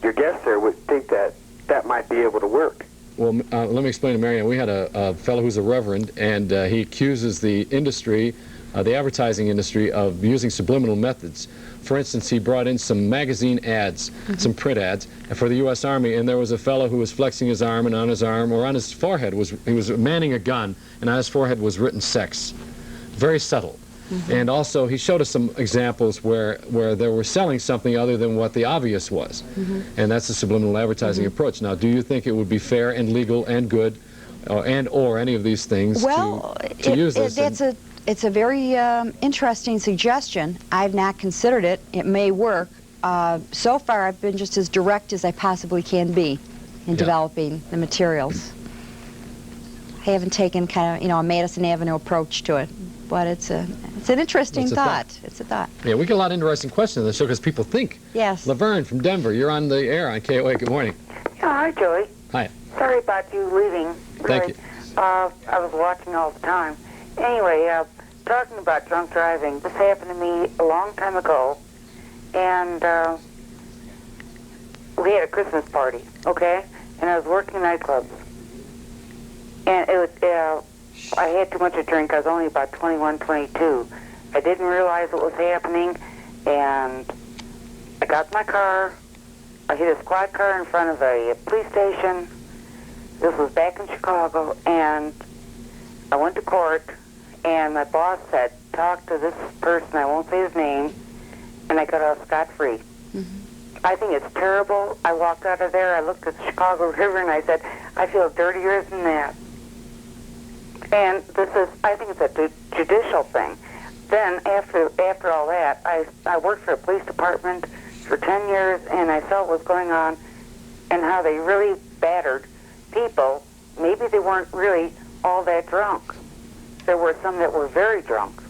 your guest there would think that that might be able to work. Well, let me explain to Maryann. We had a fellow who's a reverend, and he accuses the industry, the advertising industry, of using subliminal methods. For instance, he brought in some magazine ads, some print ads, for the U.S. Army, and there was a fellow who was flexing his arm, and on his arm, or on his forehead, he was manning a gun, and on his forehead was written sex. Very subtle. And also, he showed us some examples where they were selling something other than what the obvious was. And that's the subliminal advertising approach. Now, do you think it would be fair and legal and good, or any of these things to use this? It's a very interesting suggestion. I've not considered it. It may work. So far, I've been just as direct as I possibly can be in developing the materials. I haven't taken kind of, you know, a Madison Avenue approach to it. But it's an interesting thought. It's a thought. Yeah, we get a lot of interesting questions on the show because people think. Yes. Laverne from Denver, you're on the air on KOA. Good morning. Yeah, hi, Joey. Hi. Sorry about you leaving. Thank you. I was watching all the time. Anyway, talking about drunk driving, this happened to me a long time ago, and we had a Christmas party, okay? And I was working nightclubs. And it was... I had too much to drink. I was only about 21, 22. I didn't realize what was happening, and I got in my car. I hit a squad car in front of a police station. This was back in Chicago, and I went to court, and my boss said, talk to this person, I won't say his name, and I got off scot-free. I think it's terrible. I walked out of there, I looked at the Chicago River, and I said, I feel dirtier than that. And this is, I think it's a judicial thing. then after all that, I worked for a police department for 10 years, and I saw what was going on and how they really battered people. Maybe they weren't really all that drunk. There were some that were very drunk.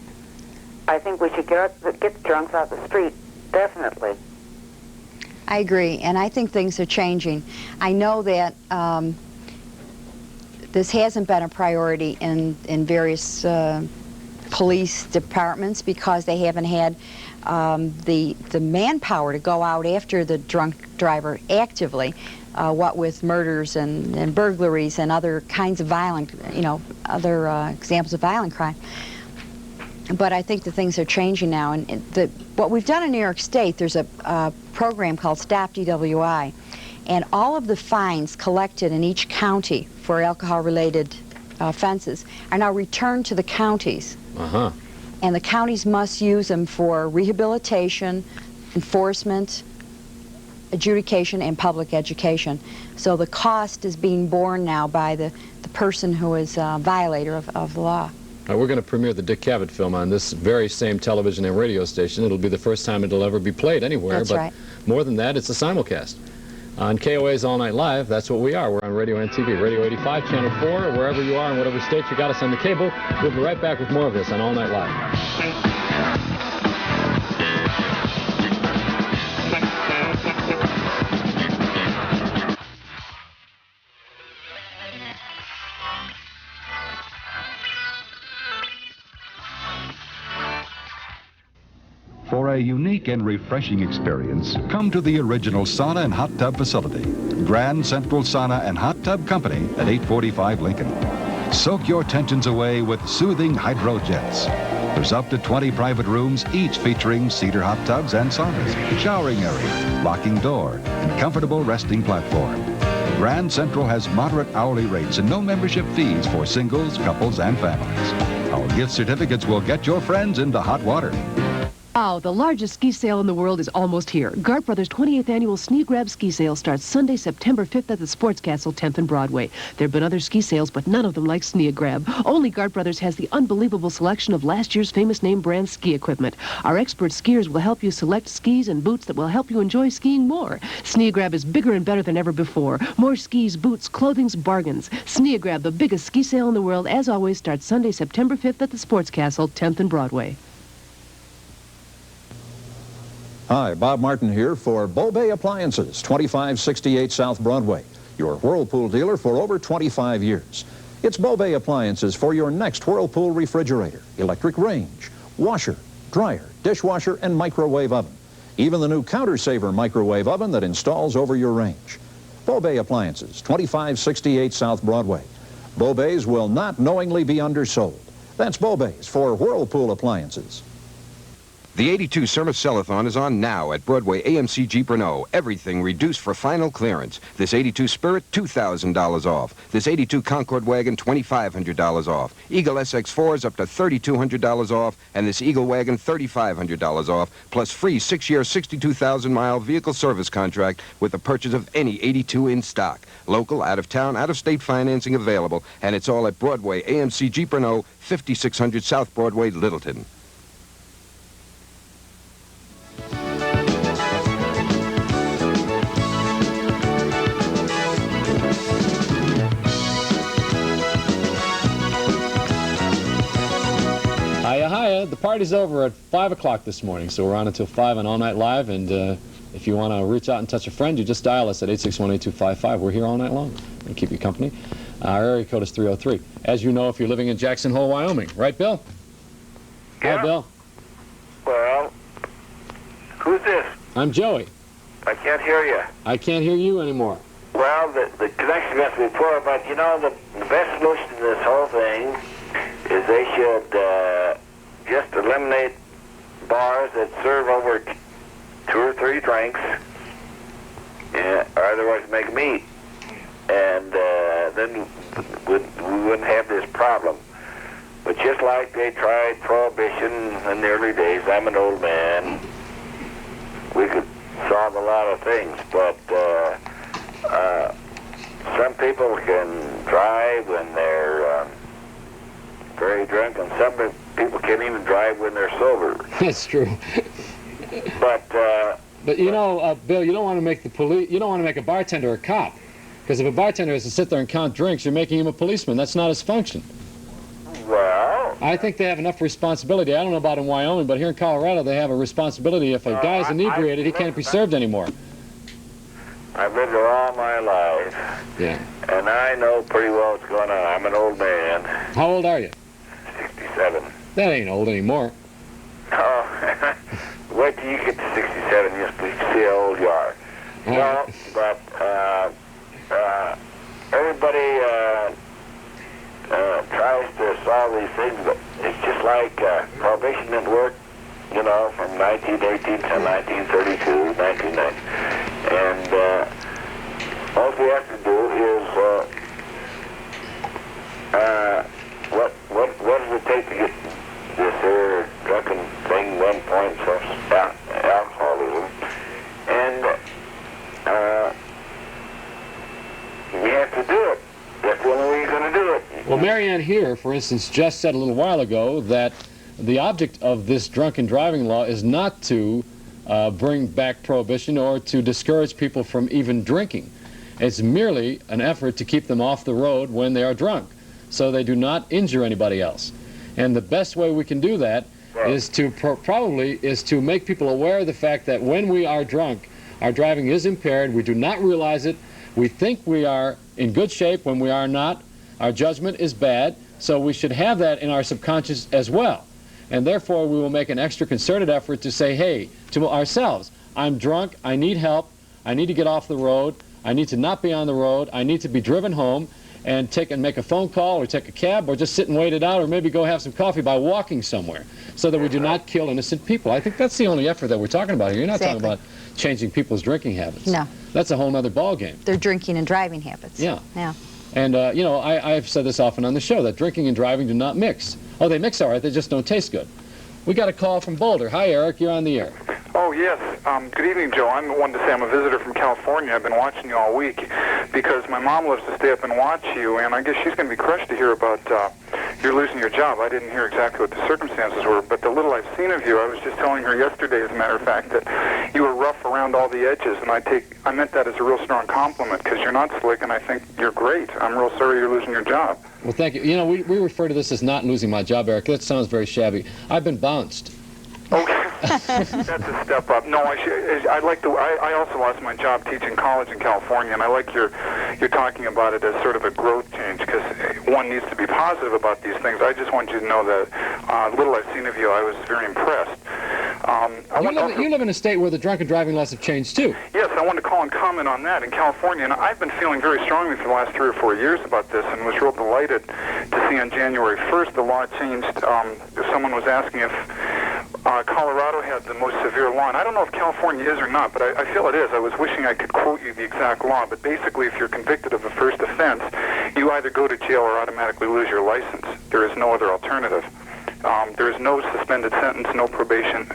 I think we should get the drunks out the street, definitely. I agree, and I think things are changing. I know that this hasn't been a priority in various police departments because they haven't had the manpower to go out after the drunk driver actively, what with murders and burglaries and other kinds of violent, other examples of violent crime. But I think that things are changing now, and what we've done in New York State, there's a program called Stop DWI, and all of the fines collected in each county for alcohol-related offenses are now returned to the counties. Uh-huh. And the counties must use them for rehabilitation, enforcement, adjudication, and public education. So the cost is being borne now by the person who is a violator of the law. We're going to premiere the Dick Cavett film on this very same television and radio station. It'll be the first time it'll ever be played anywhere. That's but right. More than that, it's a simulcast. On KOA's All Night Live, that's what we are. We're on radio and TV, Radio 85, Channel 4, wherever you are in whatever state you got us on the cable. We'll be right back with more of this on All Night Live. For a unique and refreshing experience, come to the original sauna and hot tub facility, Grand Central Sauna and Hot Tub Company at 845 Lincoln. Soak your tensions away with soothing hydro jets. There's up to 20 private rooms, each featuring cedar hot tubs and saunas, showering area, locking door, and comfortable resting platform. Grand Central has moderate hourly rates and no membership fees for singles, couples, and families. Our gift certificates will get your friends into hot water. Wow, the largest ski sale in the world is almost here. Gart Brothers' 28th annual Sneak Grab ski sale starts Sunday, September 5th at the Sports Castle, 10th and Broadway. There have been other ski sales, but none of them like Sneak Grab. Only Gart Brothers has the unbelievable selection of last year's famous name brand ski equipment. Our expert skiers will help you select skis and boots that will help you enjoy skiing more. Sneak Grab is bigger and better than ever before. More skis, boots, clothing's bargains. Sneak Grab, the biggest ski sale in the world, as always, starts Sunday, September 5th at the Sports Castle, 10th and Broadway. Hi, Bob Martin here for Beaubay Appliances, 2568 South Broadway, your Whirlpool dealer for over 25 years. It's Beaubay Appliances for your next Whirlpool refrigerator, electric range, washer, dryer, dishwasher, and microwave oven. Even the new Counter Saver microwave oven that installs over your range. Beaubay Appliances, 2568 South Broadway. Beaubay's will not knowingly be undersold. That's Beaubay's for Whirlpool Appliances. The 82 Surma Sellathon is on now at Broadway AMC Jeep Renault. Everything reduced for final clearance. This 82 Spirit, $2,000 off. This 82 Concord Wagon, $2,500 off. Eagle SX4s up to $3,200 off. And this Eagle Wagon, $3,500 off. Plus free 6-year, 62,000-mile vehicle service contract with the purchase of any 82 in stock. Local, out-of-town, out-of-state financing available. And it's all at Broadway AMC Jeep Renault, 5600 South Broadway, Littleton. Hiya. The party's over at 5 o'clock this morning, so we're on until 5 on All Night Live, and if you want to reach out and touch a friend, you just dial us at 861-8255. We're here all night long and keep you company. Our area code is 303. As you know, if you're living in Jackson Hole, Wyoming. Right, Bill? Yeah. Hi, Bill. Well, who's this? I'm Joey. I can't hear you. I can't hear you anymore. Well, the connection got to be poor, but you know, the best solution to this whole thing is they should just eliminate bars that serve over 2 or 3 drinks, or otherwise make them eat. And then we wouldn't have this problem. But just like they tried prohibition in the early days, I'm an old man, we could solve a lot of things, but some people can drive when they're very drunk, and some people can't even drive when they're sober. That's true. But you know, Bill, you don't want to make you don't want to make a bartender a cop, because if a bartender has to sit there and count drinks, you're making him a policeman. That's not his function. Well, I think they have enough responsibility. I don't know about in Wyoming, but here in Colorado, they have a responsibility. If a guy's inebriated, he can't be served anymore. I've been there all my life. Yeah. And I know pretty well what's going on. I'm an old man. How old are you? 67. That ain't old anymore. Oh, wait till you get to 67, you'll see how old you are. No, but everybody tries to solve these things, but it's just like Prohibition didn't work, you know, from 1918 to 1932, 1990. And all we have to do is, what does it take to get this here drunken thing 1 point of alcoholism? And we have to do it. That's the only way you're going to do it. Well, Maryann here, for instance, just said a little while ago that the object of this drunken driving law is not to bring back prohibition or to discourage people from even drinking. It's merely an effort to keep them off the road when they are drunk, so they do not injure anybody else. And the best way we can do that is to probably make people aware of the fact that when we are drunk, our driving is impaired. We do not realize it. We think we are in good shape when we are not. Our judgment is bad, so we should have that in our subconscious as well. And therefore, we will make an extra concerted effort to say, hey, to ourselves, I'm drunk, I need help, I need to get off the road, I need to not be on the road, I need to be driven home, and make a phone call or take a cab or just sit and wait it out, or maybe go have some coffee by walking somewhere, so that we do not kill innocent people. I think that's the only effort that we're talking about here. You're not talking about changing people's drinking habits. No. That's a whole other ballgame. Their drinking and driving habits. Yeah. Yeah. And, you know, I've said this often on the show, that drinking and driving do not mix. Oh, they mix all right, they just don't taste good. We got a call from Boulder. Hi, Eric, you're on the air. Oh, yes. Good evening, Joe. I'm the one to say I'm a visitor from California. I've been watching you all week because my mom loves to stay up and watch you, and I guess she's going to be crushed to hear about you're losing your job. I didn't hear exactly what the circumstances were, but the little I've seen of you, I was just telling her yesterday, as a matter of fact, that you were rough around all the edges, and I meant that as a real strong compliment because you're not slick, and I think you're great. I'm real sorry you're losing your job. Well, thank you. You know, we refer to this as not losing my job, Eric. That sounds very shabby. I've been bounced. Okay, that's a step up. No, I also lost my job teaching college in California, and I like you're talking about it as sort of a growth change because one needs to be positive about these things. I just want you to know that little I've seen of you, I was very impressed. You live in a state where the drunken driving laws have changed too. Yes, I wanted to call and comment on that in California, and I've been feeling very strongly for the last 3 or 4 years about this, and was real delighted to see on January 1st the law changed. Someone was asking if Colorado had the most severe law, and I don't know if California is or not, but I feel it is. I was wishing I could quote you the exact law, but basically if you're convicted of a first offense, you either go to jail or automatically lose your license. There is no other alternative. There is no suspended sentence, no probation,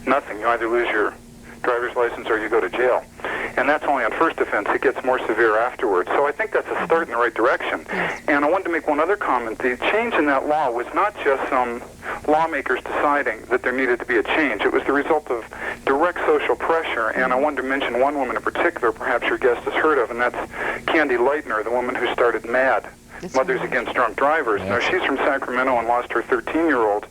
nothing. You either lose your driver's license or you go to jail. And that's only on first offense. It gets more severe afterwards. So I think that's a start in the right direction. And I wanted to make one other comment. The change in that law was not just some lawmakers deciding that there needed to be a change. It was the result of direct social pressure. And I wanted to mention one woman in particular, perhaps your guest has heard of, and that's Candy Leitner, the woman who started MAD, Mothers Against Drunk Drivers. Now, she's from Sacramento and lost her 13-year-old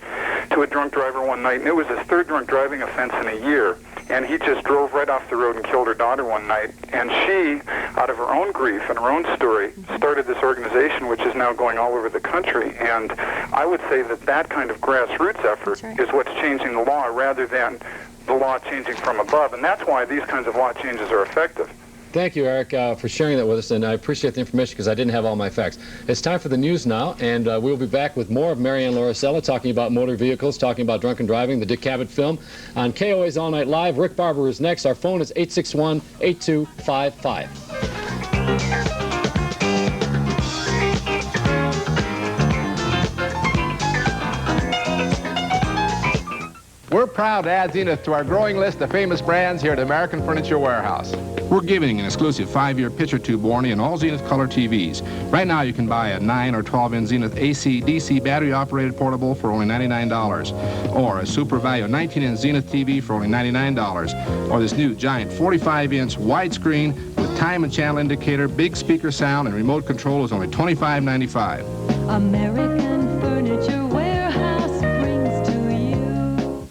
to a drunk driver one night, and it was his 3rd drunk driving offense in a year. And he just drove right off the road and killed her daughter one night. And she, out of her own grief and her own story, started this organization, which is now going all over the country. And I would say that that kind of grassroots effort is what's changing the law rather than the law changing from above. And that's why these kinds of law changes are effective. Thank you, Eric, for sharing that with us, and I appreciate the information because I didn't have all my facts. It's time for the news now, and we'll be back with more of Maryann Lauricello talking about motor vehicles, talking about drunken driving, the Dick Cavett film, on KOA's All Night Live. Rick Barber is next. Our phone is 861-8255. We're proud to add Zenith to our growing list of famous brands here at American Furniture Warehouse. We're giving an exclusive 5-year picture tube warranty on all Zenith color TVs. Right now you can buy a 9 or 12-inch Zenith AC/DC battery-operated portable for only $99, or a super value 19-inch Zenith TV for only $99, or this new giant 45-inch widescreen with time and channel indicator, big speaker sound, and remote control is only $25.95. American Furniture Warehouse brings to you.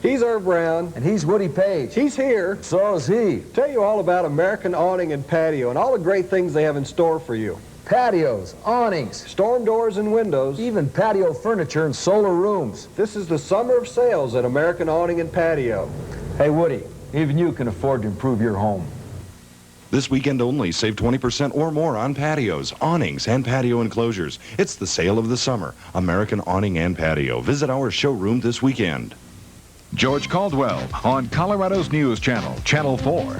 He's Herb Brown. And he's Woody Page. He's here. So is he. Tell you all about American Awning and Patio and all the great things they have in store for you. Patios, awnings, storm doors and windows, even patio furniture and solar rooms. This is the summer of sales at American Awning and Patio. Hey, Woody, even you can afford to improve your home. This weekend only, save 20% or more on patios, awnings, and patio enclosures. It's the sale of the summer. American Awning and Patio. Visit our showroom this weekend. George Caldwell on Colorado's News Channel, Channel 4.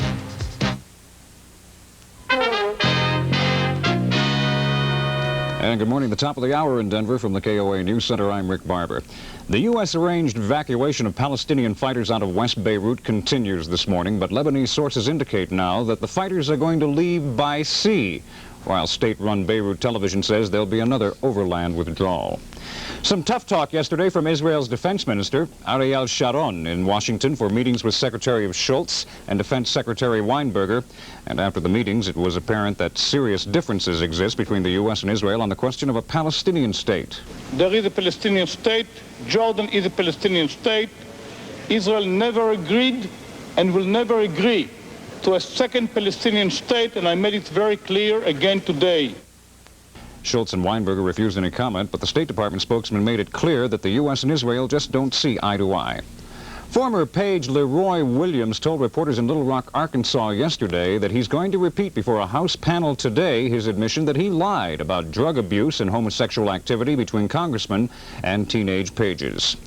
And good morning. The top of the hour in Denver from the KOA News Center. I'm Rick Barber. The U.S. arranged evacuation of Palestinian fighters out of West Beirut continues this morning, but Lebanese sources indicate now that the fighters are going to leave by sea, while state-run Beirut television says there'll be another overland withdrawal. Some tough talk yesterday from Israel's defense minister, Ariel Sharon, in Washington for meetings with Secretary of Schultz and Defense Secretary Weinberger. And after the meetings, it was apparent that serious differences exist between the U.S. and Israel on the question of a Palestinian state. There is a Palestinian state. Jordan is a Palestinian state. Israel never agreed and will never agree to a second Palestinian state, and I made it very clear again today. Schultz and Weinberger refused any comment, but the State Department spokesman made it clear that the U.S. and Israel just don't see eye to eye. Former page Leroy Williams told reporters in Little Rock, Arkansas yesterday that he's going to repeat before a House panel today his admission that he lied about drug abuse and homosexual activity between congressmen and teenage pages.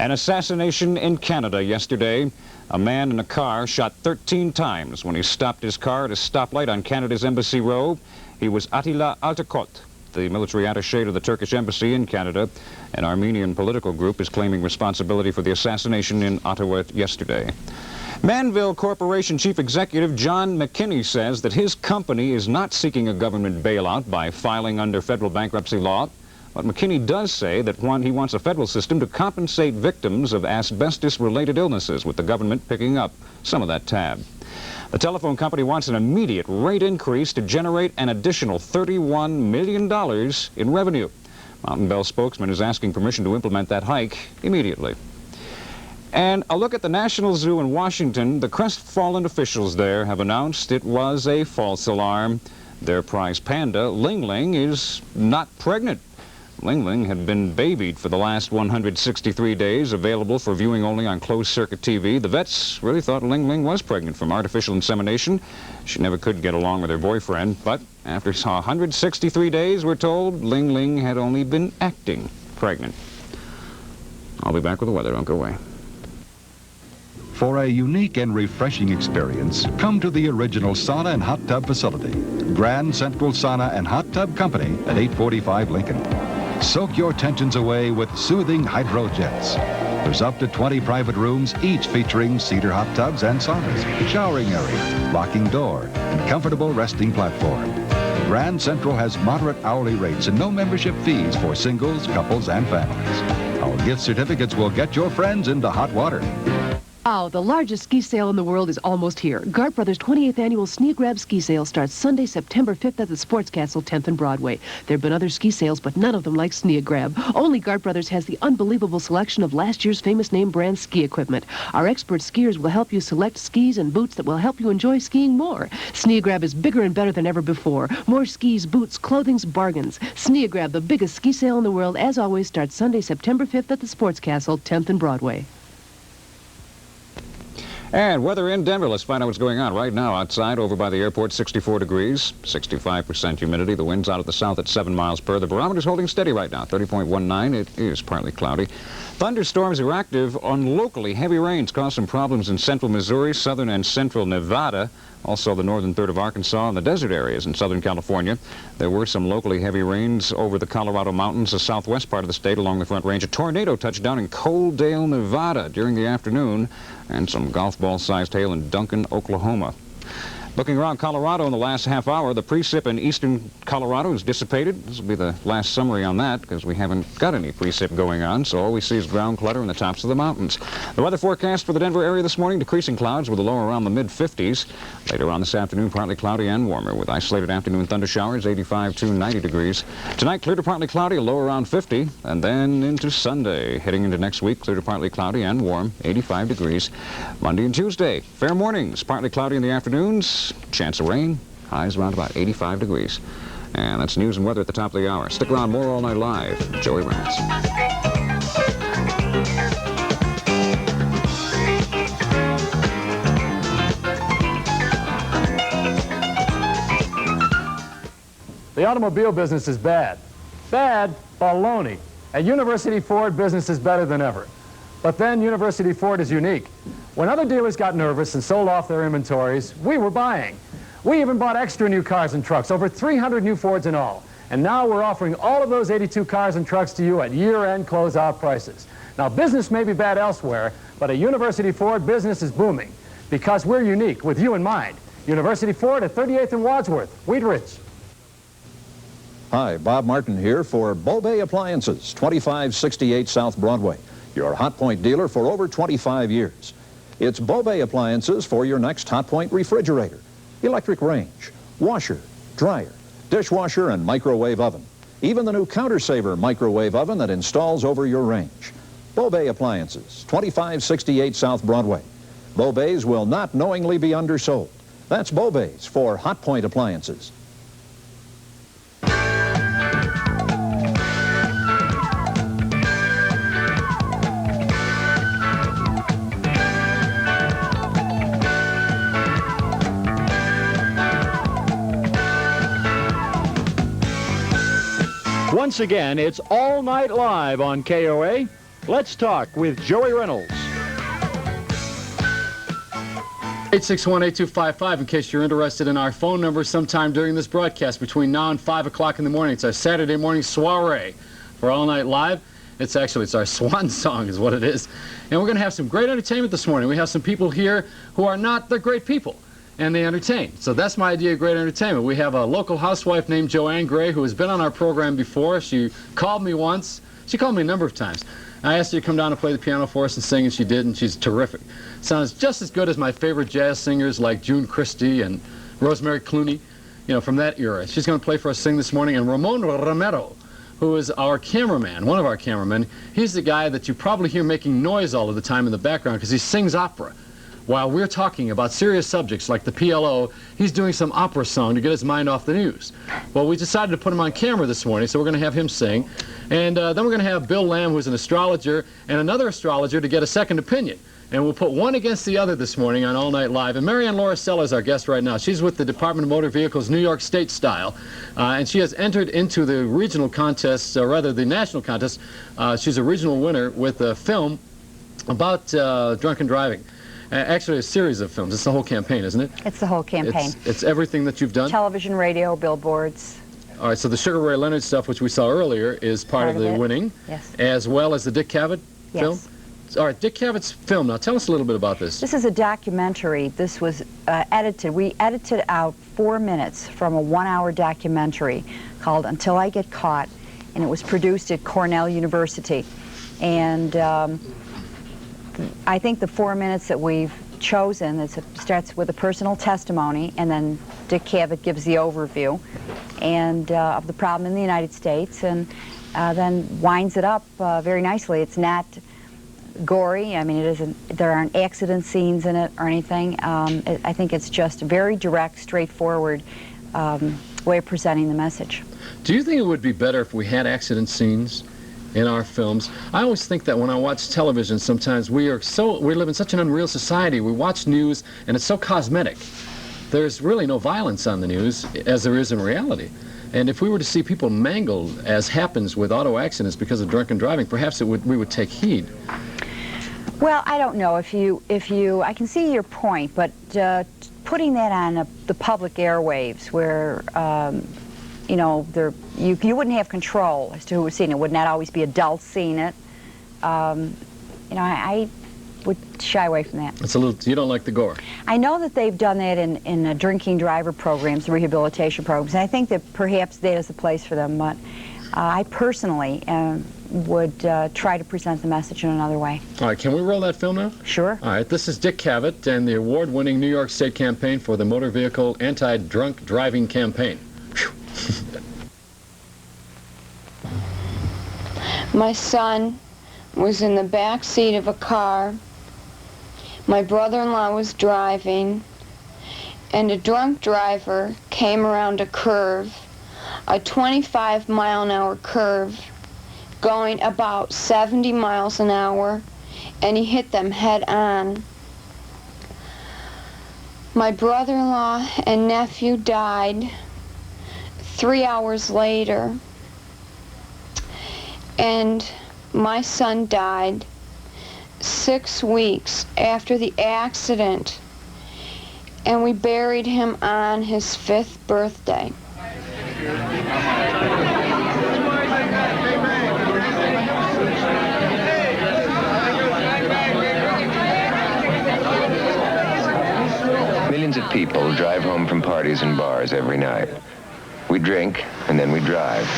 An assassination in Canada yesterday. A man in a car shot 13 times when he stopped his car at a stoplight on Canada's Embassy Row. He was Attila Altakot, the military attaché to the Turkish embassy in Canada. An Armenian political group is claiming responsibility for the assassination in Ottawa yesterday. Manville Corporation Chief Executive John McKinney says that his company is not seeking a government bailout by filing under federal bankruptcy law. But McKinney does say that he wants a federal system to compensate victims of asbestos-related illnesses, with the government picking up some of that tab. The telephone company wants an immediate rate increase to generate an additional $31 million in revenue. Mountain Bell spokesman is asking permission to implement that hike immediately. And a look at the National Zoo in Washington. The crestfallen officials there have announced it was a false alarm. Their prize panda, Ling Ling, is not pregnant. Ling Ling had been babied for the last 163 days, available for viewing only on closed-circuit TV. The vets really thought Ling Ling was pregnant from artificial insemination. She never could get along with her boyfriend, but after 163 days, we're told, Ling Ling had only been acting pregnant. I'll be back with the weather. Don't go away. For a unique and refreshing experience, come to the original sauna and hot tub facility, Grand Central Sauna and Hot Tub Company at 845 Lincoln. Soak your tensions away with soothing hydrojets. There's up to 20 private rooms, each featuring cedar hot tubs and saunas, showering area, locking door, and comfortable resting platform. Grand Central has moderate hourly rates and no membership fees for singles, couples, and families. Our gift certificates will get your friends into hot water. Oh, the largest ski sale in the world is almost here. Gart Brothers' 28th annual Sneak Grab ski sale starts Sunday, September 5th at the Sports Castle, 10th and Broadway. There have been other ski sales, but none of them like Sneak Grab. Only Gart Brothers has the unbelievable selection of last year's famous name brand ski equipment. Our expert skiers will help you select skis and boots that will help you enjoy skiing more. Sneak Grab is bigger and better than ever before. More skis, boots, clothing's bargains. Sneak Grab, the biggest ski sale in the world, as always, starts Sunday, September 5th at the Sports Castle, 10th and Broadway. And weather in Denver. Let's find out what's going on right now outside over by the airport. 64 degrees, 65% humidity. The wind's out of the south at 7 miles per. The barometer's holding steady right now, 30.19. It is partly cloudy. Thunderstorms are active on locally. Heavy rains caused some problems in central Missouri, southern and central Nevada, also the northern third of Arkansas and the desert areas in southern California. There were some locally heavy rains over the Colorado mountains, the southwest part of the state along the Front Range. A tornado touched down in Coaldale, Nevada during the afternoon, and some golf ball-sized hail in Duncan, Oklahoma. Looking around Colorado in the last half hour, the precip in eastern Colorado has dissipated. This will be the last summary on that because we haven't got any precip going on, so all we see is ground clutter in the tops of the mountains. The weather forecast for the Denver area this morning, decreasing clouds with a low around the mid-50s. Later on this afternoon, partly cloudy and warmer with isolated afternoon thunder showers, 85 to 90 degrees. Tonight, clear to partly cloudy, a low around 50, and then into Sunday. Heading into next week, clear to partly cloudy and warm, 85 degrees. Monday and Tuesday, fair mornings, partly cloudy in the afternoons. Chance of rain, highs around about 85 degrees. And that's news and weather at the top of the hour. Stick around, more All Night Live. Joey Reynolds. The automobile business is bad. Bad? Baloney. At University Ford, business is better than ever. But then University Ford is unique. When other dealers got nervous and sold off their inventories, we were buying. We even bought extra new cars and trucks, over 300 new Fords in all. And now we're offering all of those 82 cars and trucks to you at year-end closeout prices. Now, business may be bad elsewhere, but at University Ford, business is booming because we're unique with you in mind. University Ford at 38th and Wadsworth, Wheat Ridge. Hi, Bob Martin here for Beauvais Appliances, 2568 South Broadway, your Hot Point dealer for over 25 years. It's Beauvais Appliances for your next Hot Point refrigerator, electric range, washer, dryer, dishwasher, and microwave oven. Even the new Counter Saver microwave oven that installs over your range. Beauvais Appliances, 2568 South Broadway. Beauvais will not knowingly be undersold. That's Beauvais for Hot Point Appliances. Once again, it's All Night Live on KOA. Let's talk with Joey Reynolds. 861-8255 in case you're interested in our phone number sometime during this broadcast between now and 5 o'clock in the morning. It's our Saturday morning soiree for All Night Live. It's our swan song is what it is. And we're going to have some great entertainment this morning. We have some people here who are not, they're great people, and they entertain. So that's my idea of great entertainment. We have a local housewife named Joanne Gray who has been on our program before. She called me once. She called me a number of times. I asked her to come down and play the piano for us and sing, and she did, and she's terrific. Sounds just as good as my favorite jazz singers like June Christie and Rosemary Clooney, you know, from that era. She's going to play for us, sing this morning, and Ramon Romero, who is our cameraman, one of our cameramen. He's the guy that you probably hear making noise all of the time in the background because he sings opera. While we're talking about serious subjects like the PLO, he's doing some opera song to get his mind off the news. Well, we decided to put him on camera this morning, so we're going to have him sing. And then we're going to have Bill Lamb, who's an astrologer, and another astrologer to get a second opinion. And we'll put one against the other this morning on All Night Live. And Maryann Lauricello is our guest right now. She's with the Department of Motor Vehicles New York State style. And she has entered into the regional contest, or rather the national contest. She's a regional winner with a film about drunken driving. Actually, a series of films. It's the whole campaign, isn't it? It's the whole campaign. It's everything that you've done? Television, radio, billboards. All right, so the Sugar Ray Leonard stuff, which we saw earlier, is part of the winning. Yes. As well as the Dick Cavett film? All right, Dick Cavett's film. Now, tell us a little bit about this. This is a documentary. This was edited. We edited out 4 minutes from a 1-hour documentary called Until I Get Caught, and it was produced at Cornell University. And I think the 4 minutes that we've chosen starts with a personal testimony, and then Dick Cavett gives the overview and of the problem in the United States, and then winds it up very nicely. It's not gory. I mean, it isn't. There aren't accident scenes in it or anything. I think it's just a very direct, straightforward way of presenting the message. Do you think it would be better if we had accident scenes in our films? I always think that when I watch television, sometimes we live in such an unreal society. We watch news and it's so cosmetic. There's really no violence on the news as there is in reality. And if we were to see people mangled, as happens with auto accidents because of drunken driving, perhaps we would take heed. Well, I don't know if you, I can see your point, but putting that on the public airwaves where, you know, you wouldn't have control as to who was seeing it. It would not always be adults seeing it. You know, I would shy away from that. It's a little, you don't like the gore. I know that they've done that in drinking driver programs, rehabilitation programs, and I think that perhaps that is the place for them, but I personally would try to present the message in another way. All right, can we roll that film now? Sure. All right, this is Dick Cavett and the award-winning New York State campaign for the Motor Vehicle Anti-Drunk Driving Campaign. My son was in the back seat of a car. My brother-in-law was driving, and a drunk driver came around a curve, a 25-mile-an-hour curve, going about 70 miles an hour, and he hit them head-on. My brother-in-law and nephew died 3 hours later, and my son died 6 weeks after the accident, and we buried him on his 5th birthday. Millions of people drive home from parties and bars every night. We drink, and then we drive,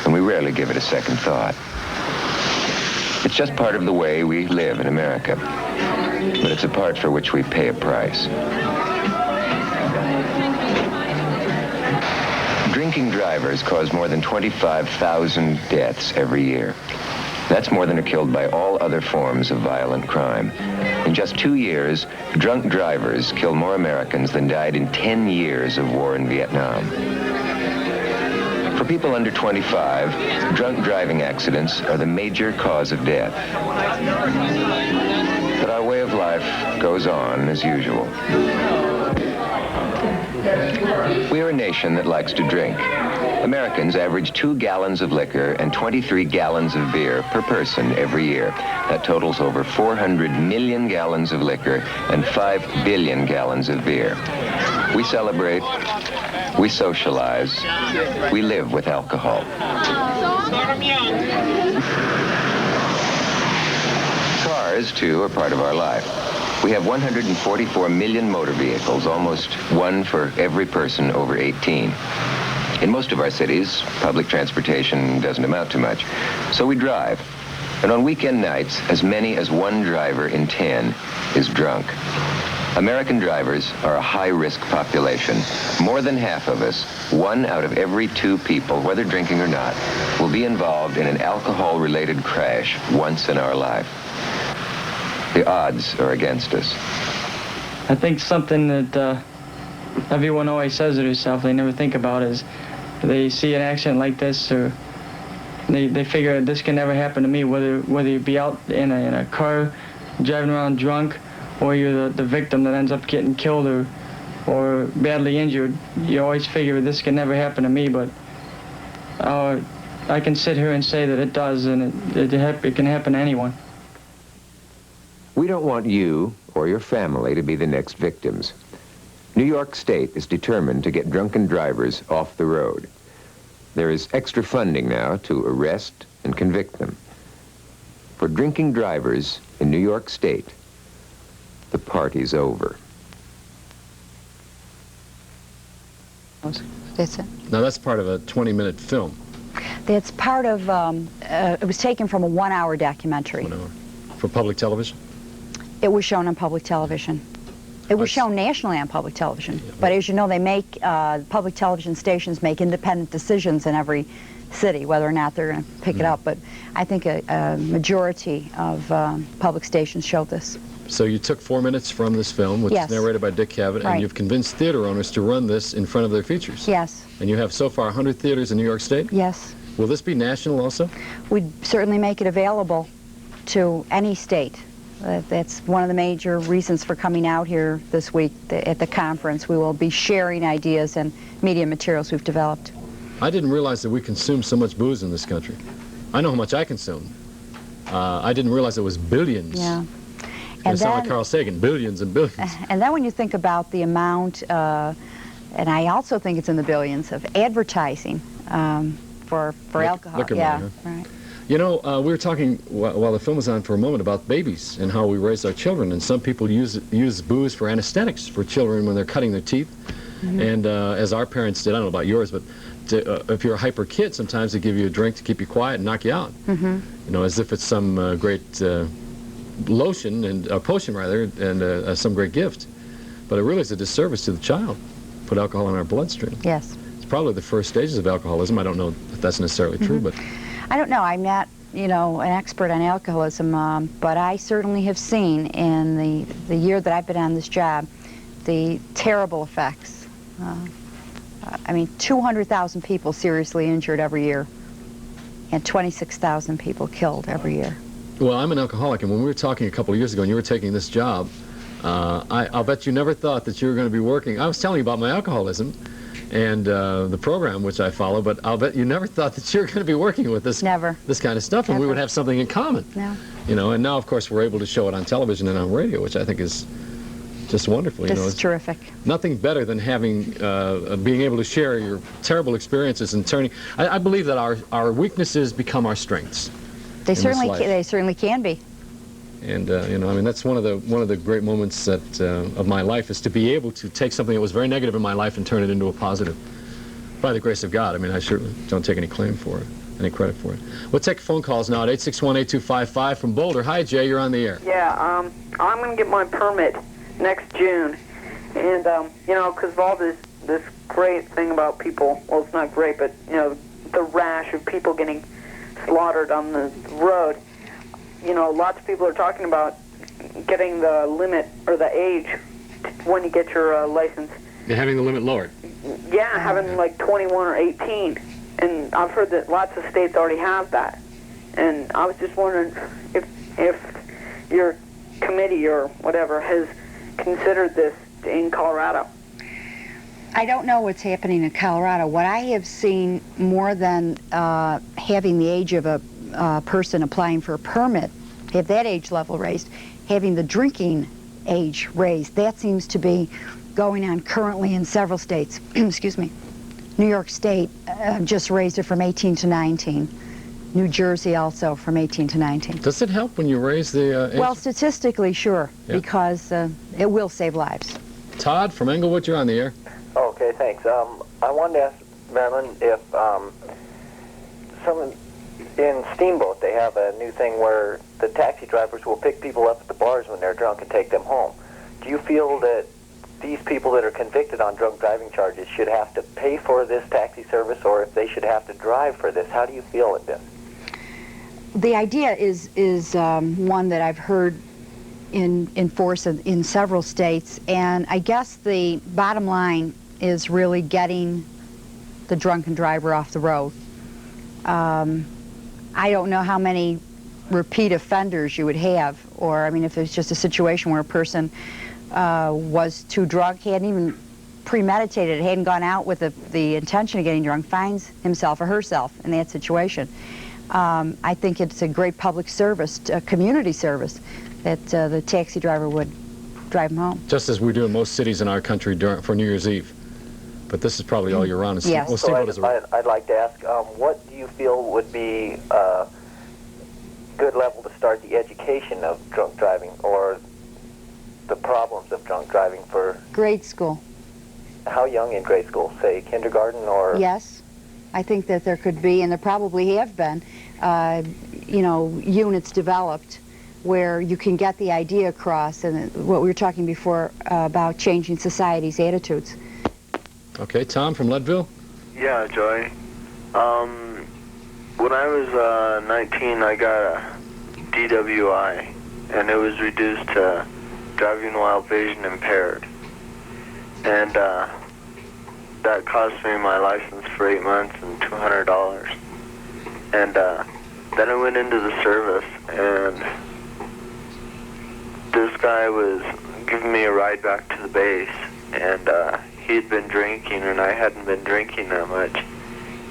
and we rarely give it a second thought. It's just part of the way we live in America, but it's a part for which we pay a price. Drinking drivers cause more than 25,000 deaths every year. That's more than are killed by all other forms of violent crime. In just 2 years, drunk drivers killed more Americans than died in 10 years of war in Vietnam. For people under 25, drunk driving accidents are the major cause of death. But our way of life goes on as usual. We are a nation that likes to drink. Americans average 2 gallons of liquor and 23 gallons of beer per person every year. That totals over 400 million gallons of liquor and 5 billion gallons of beer. We celebrate, we socialize, we live with alcohol. Cars, too, are part of our life. We have 144 million motor vehicles, almost one for every person over 18. In most of our cities, public transportation doesn't amount to much, so we drive. And on weekend nights, as many as 1 driver in 10 is drunk. American drivers are a high-risk population. More than half of us, 1 out of every 2 people, whether drinking or not, will be involved in an alcohol-related crash once in our life. The odds are against us. I think something that everyone always says to themselves, they never think about, is they see an accident like this, or they figure this can never happen to me, whether you be out in a car driving around drunk, or you're the victim that ends up getting killed or badly injured. You always figure this can never happen to me, but I can sit here and say that it does, and it can happen to anyone. We don't want you or your family to be the next victims. New York State is determined to get drunken drivers off the road. There is extra funding now to arrest and convict them. For drinking drivers in New York State, the party's over. That's it. Now that's part of a 20-minute film. That's part of, it was taken from a 1-hour documentary. 1 hour. For public television? It was shown on public television. It was shown nationally on public television. But as you know, they make, public television stations make independent decisions in every city, whether or not they're going to pick it up. But I think a majority of public stations showed this. So you took 4 minutes from this film, which is narrated by Dick Cavett, and you've convinced theater owners to run this in front of their features. Yes. And you have so far 100 theaters in New York State? Yes. Will this be national also? We'd certainly make it available to any state. That's one of the major reasons for coming out here this week at the conference. We will be sharing ideas and media materials we've developed. I didn't realize that we consume so much booze in this country. I know how much I consume. I didn't realize it was billions. Yeah. And sound like Carl Sagan, billions and billions. And then when you think about the amount, and I also think it's in the billions, of advertising for alcohol. Liquor yeah, money, huh? right. You know, we were talking while the film was on for a moment about babies and how we raise our children, and some people use booze for anesthetics for children when they're cutting their teeth. And as our parents did, I don't know about yours, but if you're a hyper kid, sometimes they give you a drink to keep you quiet and knock you out. You know, as if it's some great lotion and potion rather, and some great gift. But it really is a disservice to the child. Put alcohol in our bloodstream. Yes. It's probably the first stages of alcoholism. I don't know if that's necessarily true, but I don't know. I'm not, you know, an expert on alcoholism, but I certainly have seen in the year that I've been on this job the terrible effects. I mean, 200,000 people seriously injured every year, and 26,000 people killed every year. Well, I'm an alcoholic, and when we were talking a couple of years ago and you were taking this job, I'll bet you never thought that you were going to be working. I was telling you about my alcoholism and the program which I follow, but I'll bet you never thought that you were going to be working with this this kind of stuff, and we would have something in common. No. You know, and now, of course, we're able to show it on television and on radio, which I think is just wonderful. This you know, is terrific. Nothing better than having, being able to share your terrible experiences and turning. I believe that our weaknesses become our strengths. They certainly can be. And you know, I mean, that's one of the great moments that of my life, is to be able to take something that was very negative in my life and turn it into a positive. By the grace of God. I mean, I certainly don't take any claim for it, any credit for it. We'll take phone calls now at 861-8255 from Boulder. Hi, Jay, you're on the air. Yeah, I'm going to get my permit next June, and you know, because of all this great thing about people. Well, it's not great, but you know, the rash of people getting slaughtered on the road. You know, lots of people are talking about getting the limit or the age when you get your license. You're having the limit lowered. Yeah, having like 21 or 18, and I've heard that lots of states already have that. And I was just wondering if your committee or whatever has considered this in Colorado. I don't know what's happening in Colorado. What I have seen, more than having the age of a person applying for a permit, have that age level raised, having the drinking age raised, that seems to be going on currently in several states. Excuse me. New York State just raised it from 18 to 19. New Jersey also from 18 to 19. Does it help when you raise the age? Well, statistically, sure, because it will save lives. Todd from Englewood, you're on the air. Okay, thanks. I wanted to ask Maryann if in Steamboat they have a new thing where the taxi drivers will pick people up at the bars when they're drunk and take them home. Do you feel that these people that are convicted on drunk driving charges should have to pay for this taxi service, or if they should have to drive for this? How do you feel at this? The idea is one that I've heard in force in several states, and I guess the bottom line is really getting the drunken driver off the road. I don't know how many repeat offenders you would have, or I mean, if it's just a situation where a person was too drunk, hadn't even premeditated it, hadn't gone out with the intention of getting drunk, finds himself or herself in that situation. I think it's a great public service, a community service, that the taxi driver would drive him home. Just as we do in most cities in our country for New Year's Eve. But this is probably all year round. Yes. Well, So I'd like to ask, what do you feel would be a good level to start the education of drunk driving, or the problems of drunk driving for... Grade school. How young in grade school? Say kindergarten or... Yes. I think that there could be, and there probably have been, you know, units developed where you can get the idea across, and what we were talking before about changing society's attitudes. Okay, Tom from Leadville? Yeah, Joy. When I was 19, I got a DWI, and it was reduced to driving while vision impaired. And that cost me my license for 8 months and $200. And then I went into the service, and this guy was giving me a ride back to the base, and he had been drinking, and I hadn't been drinking that much.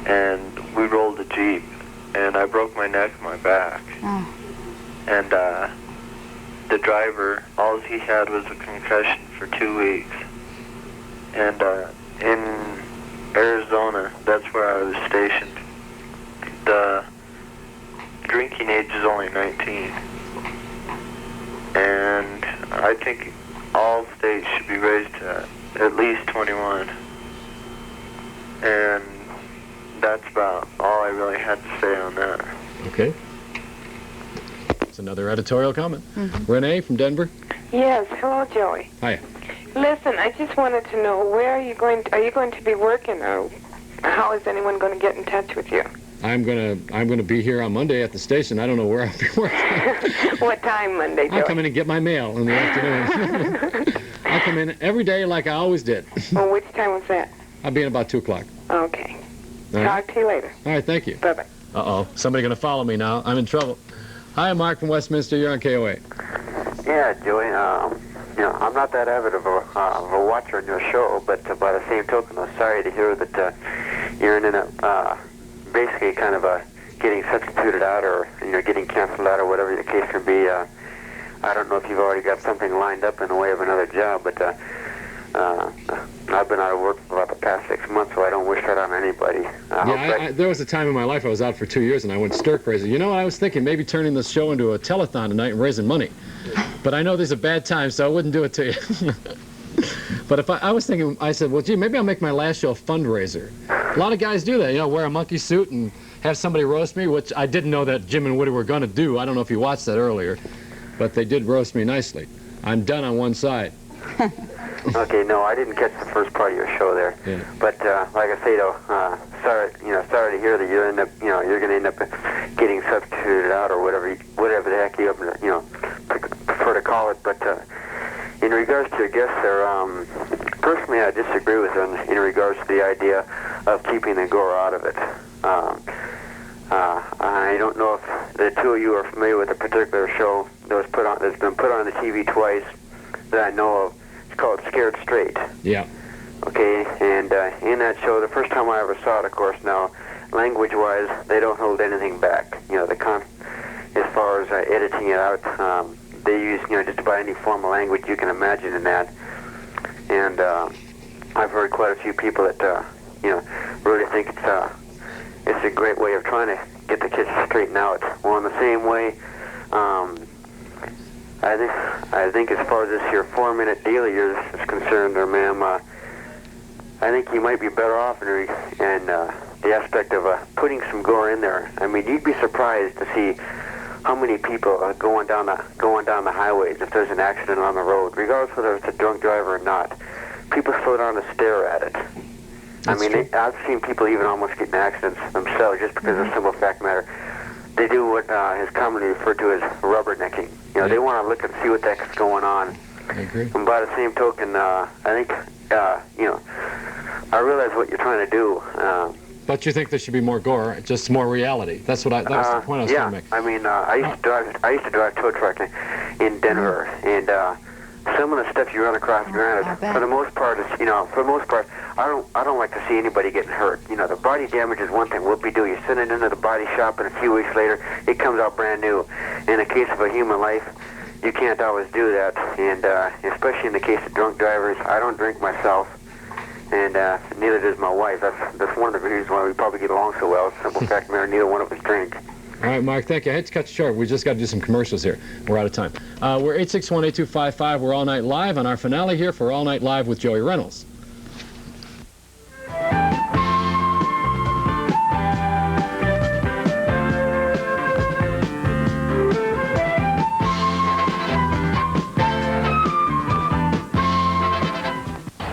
and we rolled a Jeep, and I broke my neck and my back. Oh. And the driver, all he had was a concussion for 2 weeks. And in Arizona, that's where I was stationed, the drinking age is only 19. And I think all states should be raised to at least 21. And that's about all I really had to say on that. Okay. That's another editorial comment. Renee from Denver. Yes, hello, Joey. Hi. Listen, I just wanted to know, where are you going to be working, or how is anyone going to get in touch with you? I'm gonna be here on Monday at the station. I don't know where I'll be working. What time Monday, Joey? I'll come in and get my mail in the afternoon. I'll come in every day like I always did. Well, which time was that? I'll be in about 2 o'clock. Okay. All right. Talk to you later. All right, thank you. Bye-bye. Uh-oh, somebody gonna follow me now. I'm in trouble. Hi, Mark from Westminster. You're on KOA. Yeah, Joey. You know, I'm not that avid of a watcher on your show, but by the same token, I'm sorry to hear that you're in a basically kind of getting substituted out, or getting canceled out, or whatever the case can be. I don't know if you've already got something lined up in the way of another job, but I've been out of work for about the past 6 months, so I don't wish that on anybody. There was a time in my life I was out for 2 years and I went stir crazy. You know what, I was thinking maybe turning this show into a telethon tonight and raising money. But I know these are bad times, so I wouldn't do it to you. But if I was thinking, I said, well, gee, maybe I'll make my last show a fundraiser. A lot of guys do that, wear a monkey suit and have somebody roast me, which I didn't know that Jim and Woody were going to do. I don't know if you watched that earlier, but they did roast me nicely. I'm done on one side. Okay, no, I didn't catch the first part of your show there. Yeah. But like I say, though, sorry to hear that you're going to end up getting substituted out, or whatever the heck you prefer to call it. But in regards to your guest there, personally, I disagree with him in regards to the idea of keeping the gore out of it. I don't know if the two of you are familiar with a particular show that's been put on the TV twice that I know of. It's called Scared Straight. Yeah. Okay, and in that show, the first time I ever saw it, of course, now, language-wise, they don't hold anything back. As far as editing it out, they use, just about any form of language you can imagine in that. And I've heard quite a few people that, really think it's a great way of trying to get the kids to straighten out. Well, in the same way, I think as far as this here 4-minute deal of yours is concerned, or ma'am, I think you might be better off in the aspect of putting some gore in there. I mean, you'd be surprised to see how many people are going down the highways if there's an accident on the road, regardless whether it's a drunk driver or not. People slow down to stare at it. That's I've seen people even almost get in accidents themselves just because of the simple fact matter. They do what is commonly referred to as rubbernecking. They want to look and see what the heck's going on. I agree. And by the same token, I think, I realize what you're trying to do. But you think there should be more gore, just more reality. That was the point I was trying to make. I mean, I used to drive tow truck in Denver, and some of the stuff you run across, granted, for the most part, I don't like to see anybody getting hurt. The body damage is one thing. Whoopie-doo, you send it into the body shop, and a few weeks later, it comes out brand new. In the case of a human life, you can't always do that, and especially in the case of drunk drivers. I don't drink myself, and neither does my wife. That's one of the reasons why we probably get along so well. Simple fact, matter, neither one of us drink. All right, Mark, thank you. I hate to cut you short. We just got to do some commercials here. We're out of time. We're 861-8255. We're All Night Live on our finale here for All Night Live with Joey Reynolds.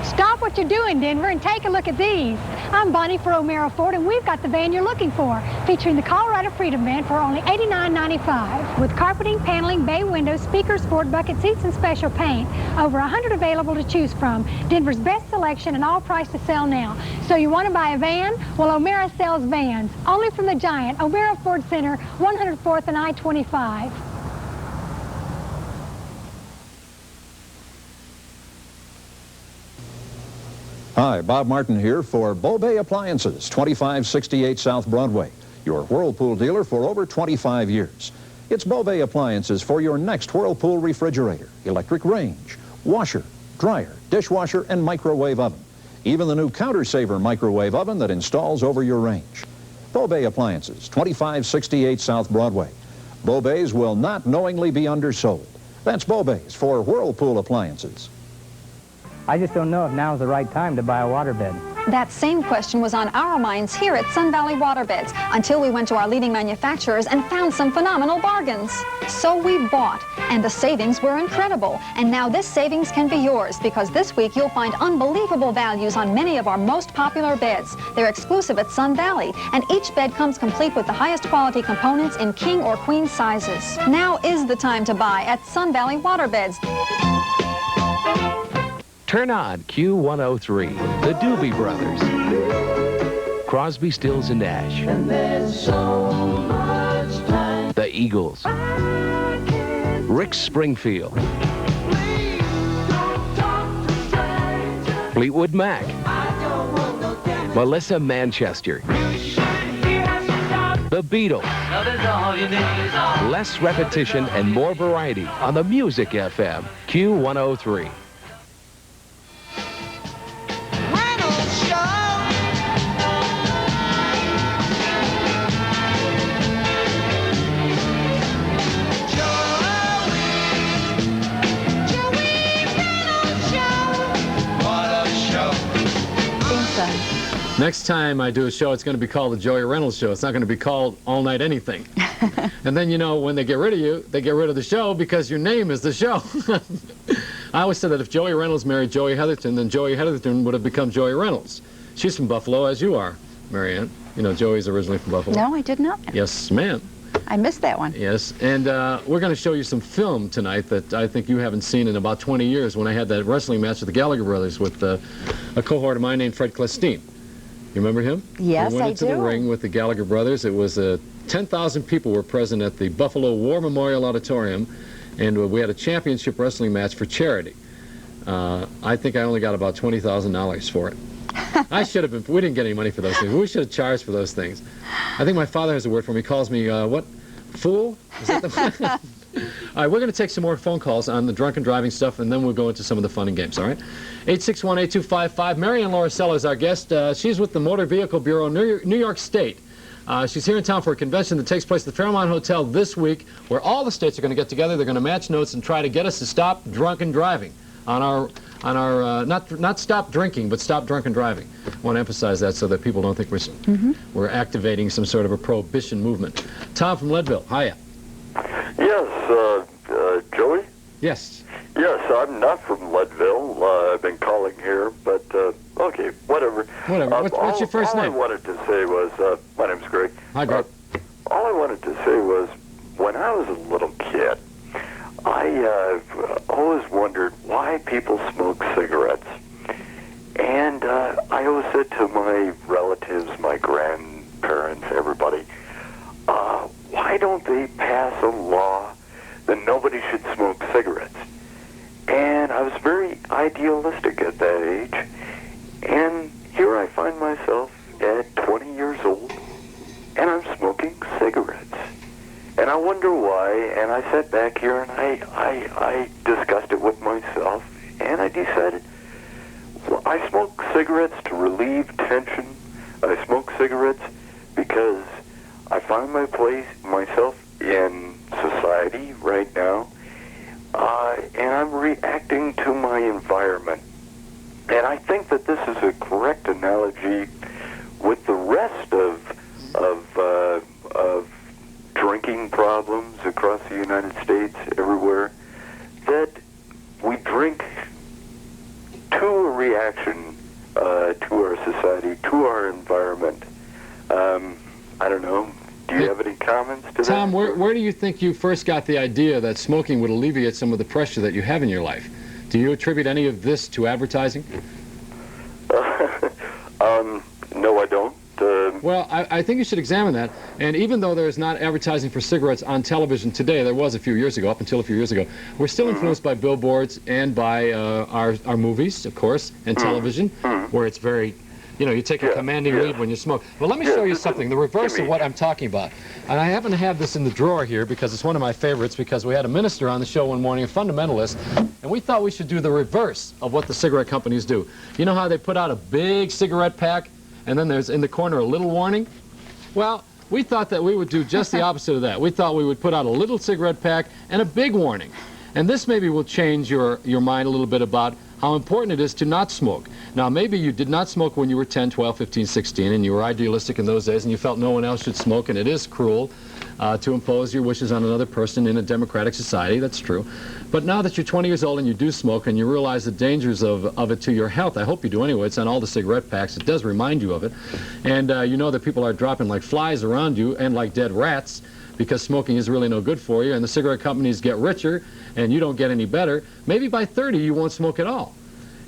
Stop what you're doing, Denver, and take a look at these. I'm Bonnie for O'Mara Ford, and we've got the van you're looking for, featuring the Colorado Freedom Van for only $89.95. With carpeting, paneling, bay windows, speakers, sport bucket seats, and special paint. Over 100 available to choose from. Denver's best selection and all priced to sell now. So you want to buy a van? Well, O'Mara sells vans. Only from the giant O'Mara Ford Center, 104th and I-25. Hi, Bob Martin here for Beauvais Appliances, 2568 South Broadway, your Whirlpool dealer for over 25 years. It's Beauvais Appliances for your next Whirlpool refrigerator, electric range, washer, dryer, dishwasher, and microwave oven. Even the new Counter Saver microwave oven that installs over your range. Beauvais Appliances, 2568 South Broadway. Beauvais will not knowingly be undersold. That's Beauvais for Whirlpool Appliances. I just don't know if now is the right time to buy a waterbed. That same question was on our minds here at Sun Valley Waterbeds until we went to our leading manufacturers and found some phenomenal bargains. So we bought, and the savings were incredible. And now this savings can be yours because this week you'll find unbelievable values on many of our most popular beds. They're exclusive at Sun Valley, and each bed comes complete with the highest quality components in king or queen sizes. Now is the time to buy at Sun Valley Waterbeds. Turn on Q103, the Doobie Brothers, Crosby, Stills, and Nash, and there's so much time. The Eagles, Rick Springfield, Fleetwood Mac, Melissa Manchester, The Beatles. Less repetition and more variety on the Music FM, Q103. Next time I do a show, it's going to be called the Joey Reynolds Show. It's not going to be called All Night Anything. And then, you know, when they get rid of you, they get rid of the show because your name is the show. I always said that if Joey Reynolds married Joey Heatherton, then Joey Heatherton would have become Joey Reynolds. She's from Buffalo, as you are, Maryann. You know, Joey's originally from Buffalo. No, I did not. Yes, ma'am. I missed that one. Yes, and we're going to show you some film tonight that I think you haven't seen in about 20 years when I had that wrestling match with the Gallagher Brothers with a cohort of mine named Fred Clestine. You remember him? Yes, we went into the ring with the Gallagher Brothers. It was 10,000 people were present at the Buffalo War Memorial Auditorium, and we had a championship wrestling match for charity. I think I only got about $20,000 for it. I should have been. We didn't get any money for those things. We should have charged for those things. I think my father has a word for me. He calls me, what? Fool? Is that the All right, we're going to take some more phone calls on the drunken driving stuff, and then we'll go into some of the fun and games, all right? 861-8255. Maryann Lauricello is our guest. She's with the Motor Vehicle Bureau, New York State. She's here in town for a convention that takes place at the Fairmont Hotel this week, where all the states are going to get together. They're going to match notes and try to get us to stop drunken driving on our not stop drinking, but stop drunken driving. I want to emphasize that so that people don't think we're activating some sort of a prohibition movement. Tom from Leadville, hiya. Yes, Joey? Yes. Yes, I'm not from Leadville. I've been calling here, but, okay, whatever. Whatever. What's your first name? All I wanted to say was, my name's Greg. Hi, Greg. All I wanted to say was, when I was a little kid, I've always wondered why people smoke cigarettes. And I always said to my relatives, my grandparents, everybody, why don't they pass a law that nobody should smoke cigarettes? And I was very idealistic at that age. And here I find myself at 20 years old, and I'm smoking cigarettes. And I wonder why, and I sat back here and I discussed it with myself, and I decided, well, I smoke cigarettes to relieve tension. I smoke cigarettes because I find myself in society right now, and I'm reacting to my environment. And I think that this is a correct analogy with the rest of drinking problems across the United States, everywhere, that we drink to a reaction to our society, to our environment. I don't know. Do you have any comments to that? Tom, where do you think you first got the idea that smoking would alleviate some of the pressure that you have in your life? Do you attribute any of this to advertising? No, I don't. Well, I think you should examine that. And even though there is not advertising for cigarettes on television today, there was a few years ago, up until a few years ago, we're still influenced by billboards and by our movies, of course, and television, where it's very, you know, you take a commanding lead when you smoke. Well, let me show you something, the reverse of what I'm talking about. And I happen to have this in the drawer here because it's one of my favorites, because we had a minister on the show one morning, a fundamentalist, and we thought we should do the reverse of what the cigarette companies do. You know how they put out a big cigarette pack, and then there's in the corner a little warning? Well, we thought that we would do just the opposite of that. We thought we would put out a little cigarette pack and a big warning. And this maybe will change your mind a little bit about how important it is to not smoke. Now, maybe you did not smoke when you were 10, 12, 15, 16, and you were idealistic in those days, and you felt no one else should smoke, and it is cruel to impose your wishes on another person in a democratic society. That's true. But now that you're 20 years old and you do smoke and you realize the dangers of it to your health, I hope you do anyway. It's on all the cigarette packs. It does remind you of it. And you know that people are dropping like flies around you and like dead rats, because smoking is really no good for you, and the cigarette companies get richer and you don't get any better. Maybe by 30 you won't smoke at all.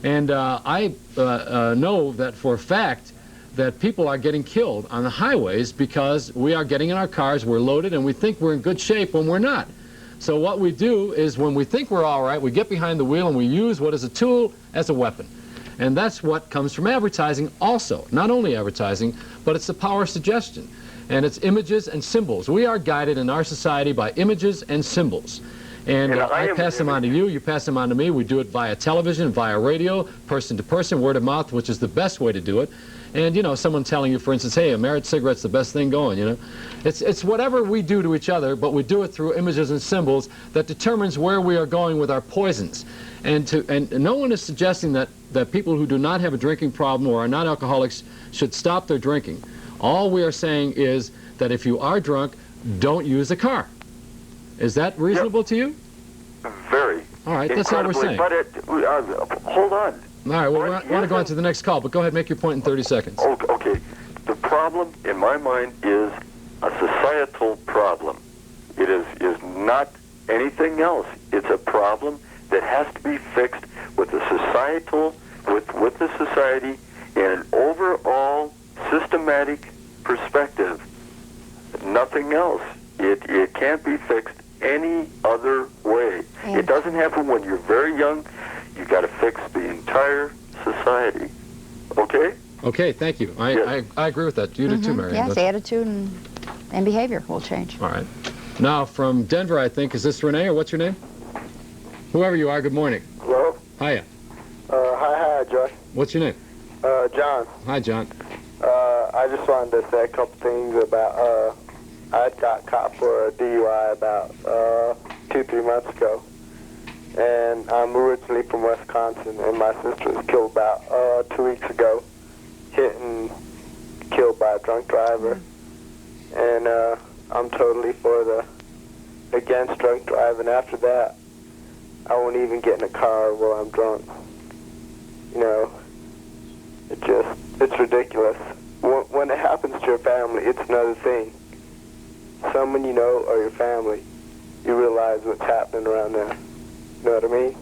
And I know that for a fact that people are getting killed on the highways because we are getting in our cars, we're loaded, and we think we're in good shape when we're not. So what we do is, when we think we're all right, we get behind the wheel and we use what is a tool as a weapon. And that's what comes from advertising also. Not only advertising, but it's the power of suggestion. And it's images and symbols. We are guided in our society by images and symbols. And I pass them on to you, you pass them on to me. We do it via television, via radio, person to person, word of mouth, which is the best way to do it. And, you know, someone telling you, for instance, hey, a Merit cigarette's the best thing going, you know. It's whatever we do to each other, but we do it through images and symbols that determines where we are going with our poisons. And no one is suggesting that people who do not have a drinking problem or are not alcoholics should stop their drinking. All we are saying is that if you are drunk, don't use a car. Is that reasonable to you? Very. All right, that's all we're saying. But hold on. All right, well, we want to go on to the next call, but go ahead, make your point in 30 seconds. Okay. The problem, in my mind, is a societal problem. It is not anything else. It's a problem that has to be fixed with the societal, with the society in an overall systematic perspective. Nothing else. It can't be fixed any other way. It doesn't happen when you're very young. You've got to fix the entire society. Okay? Okay, thank you. I agree with that. You do too, Maryann. Yes, attitude and behavior will change. All right. Now, from Denver, I think, is this Renee, or what's your name? Whoever you are, good morning. Hello? Hiya. Hi, Josh. What's your name? John. Hi, John. I just wanted to say a couple things about, I got caught for a DUI about 2-3 months ago. And I'm originally from Wisconsin, and my sister was killed about 2 weeks ago, hit and killed by a drunk driver. And I'm totally against drunk driving. After that, I won't even get in a car while I'm drunk. You know, it's ridiculous. When it happens to your family, it's another thing. Someone you know or your family, you realize what's happening around there. You know what I mean?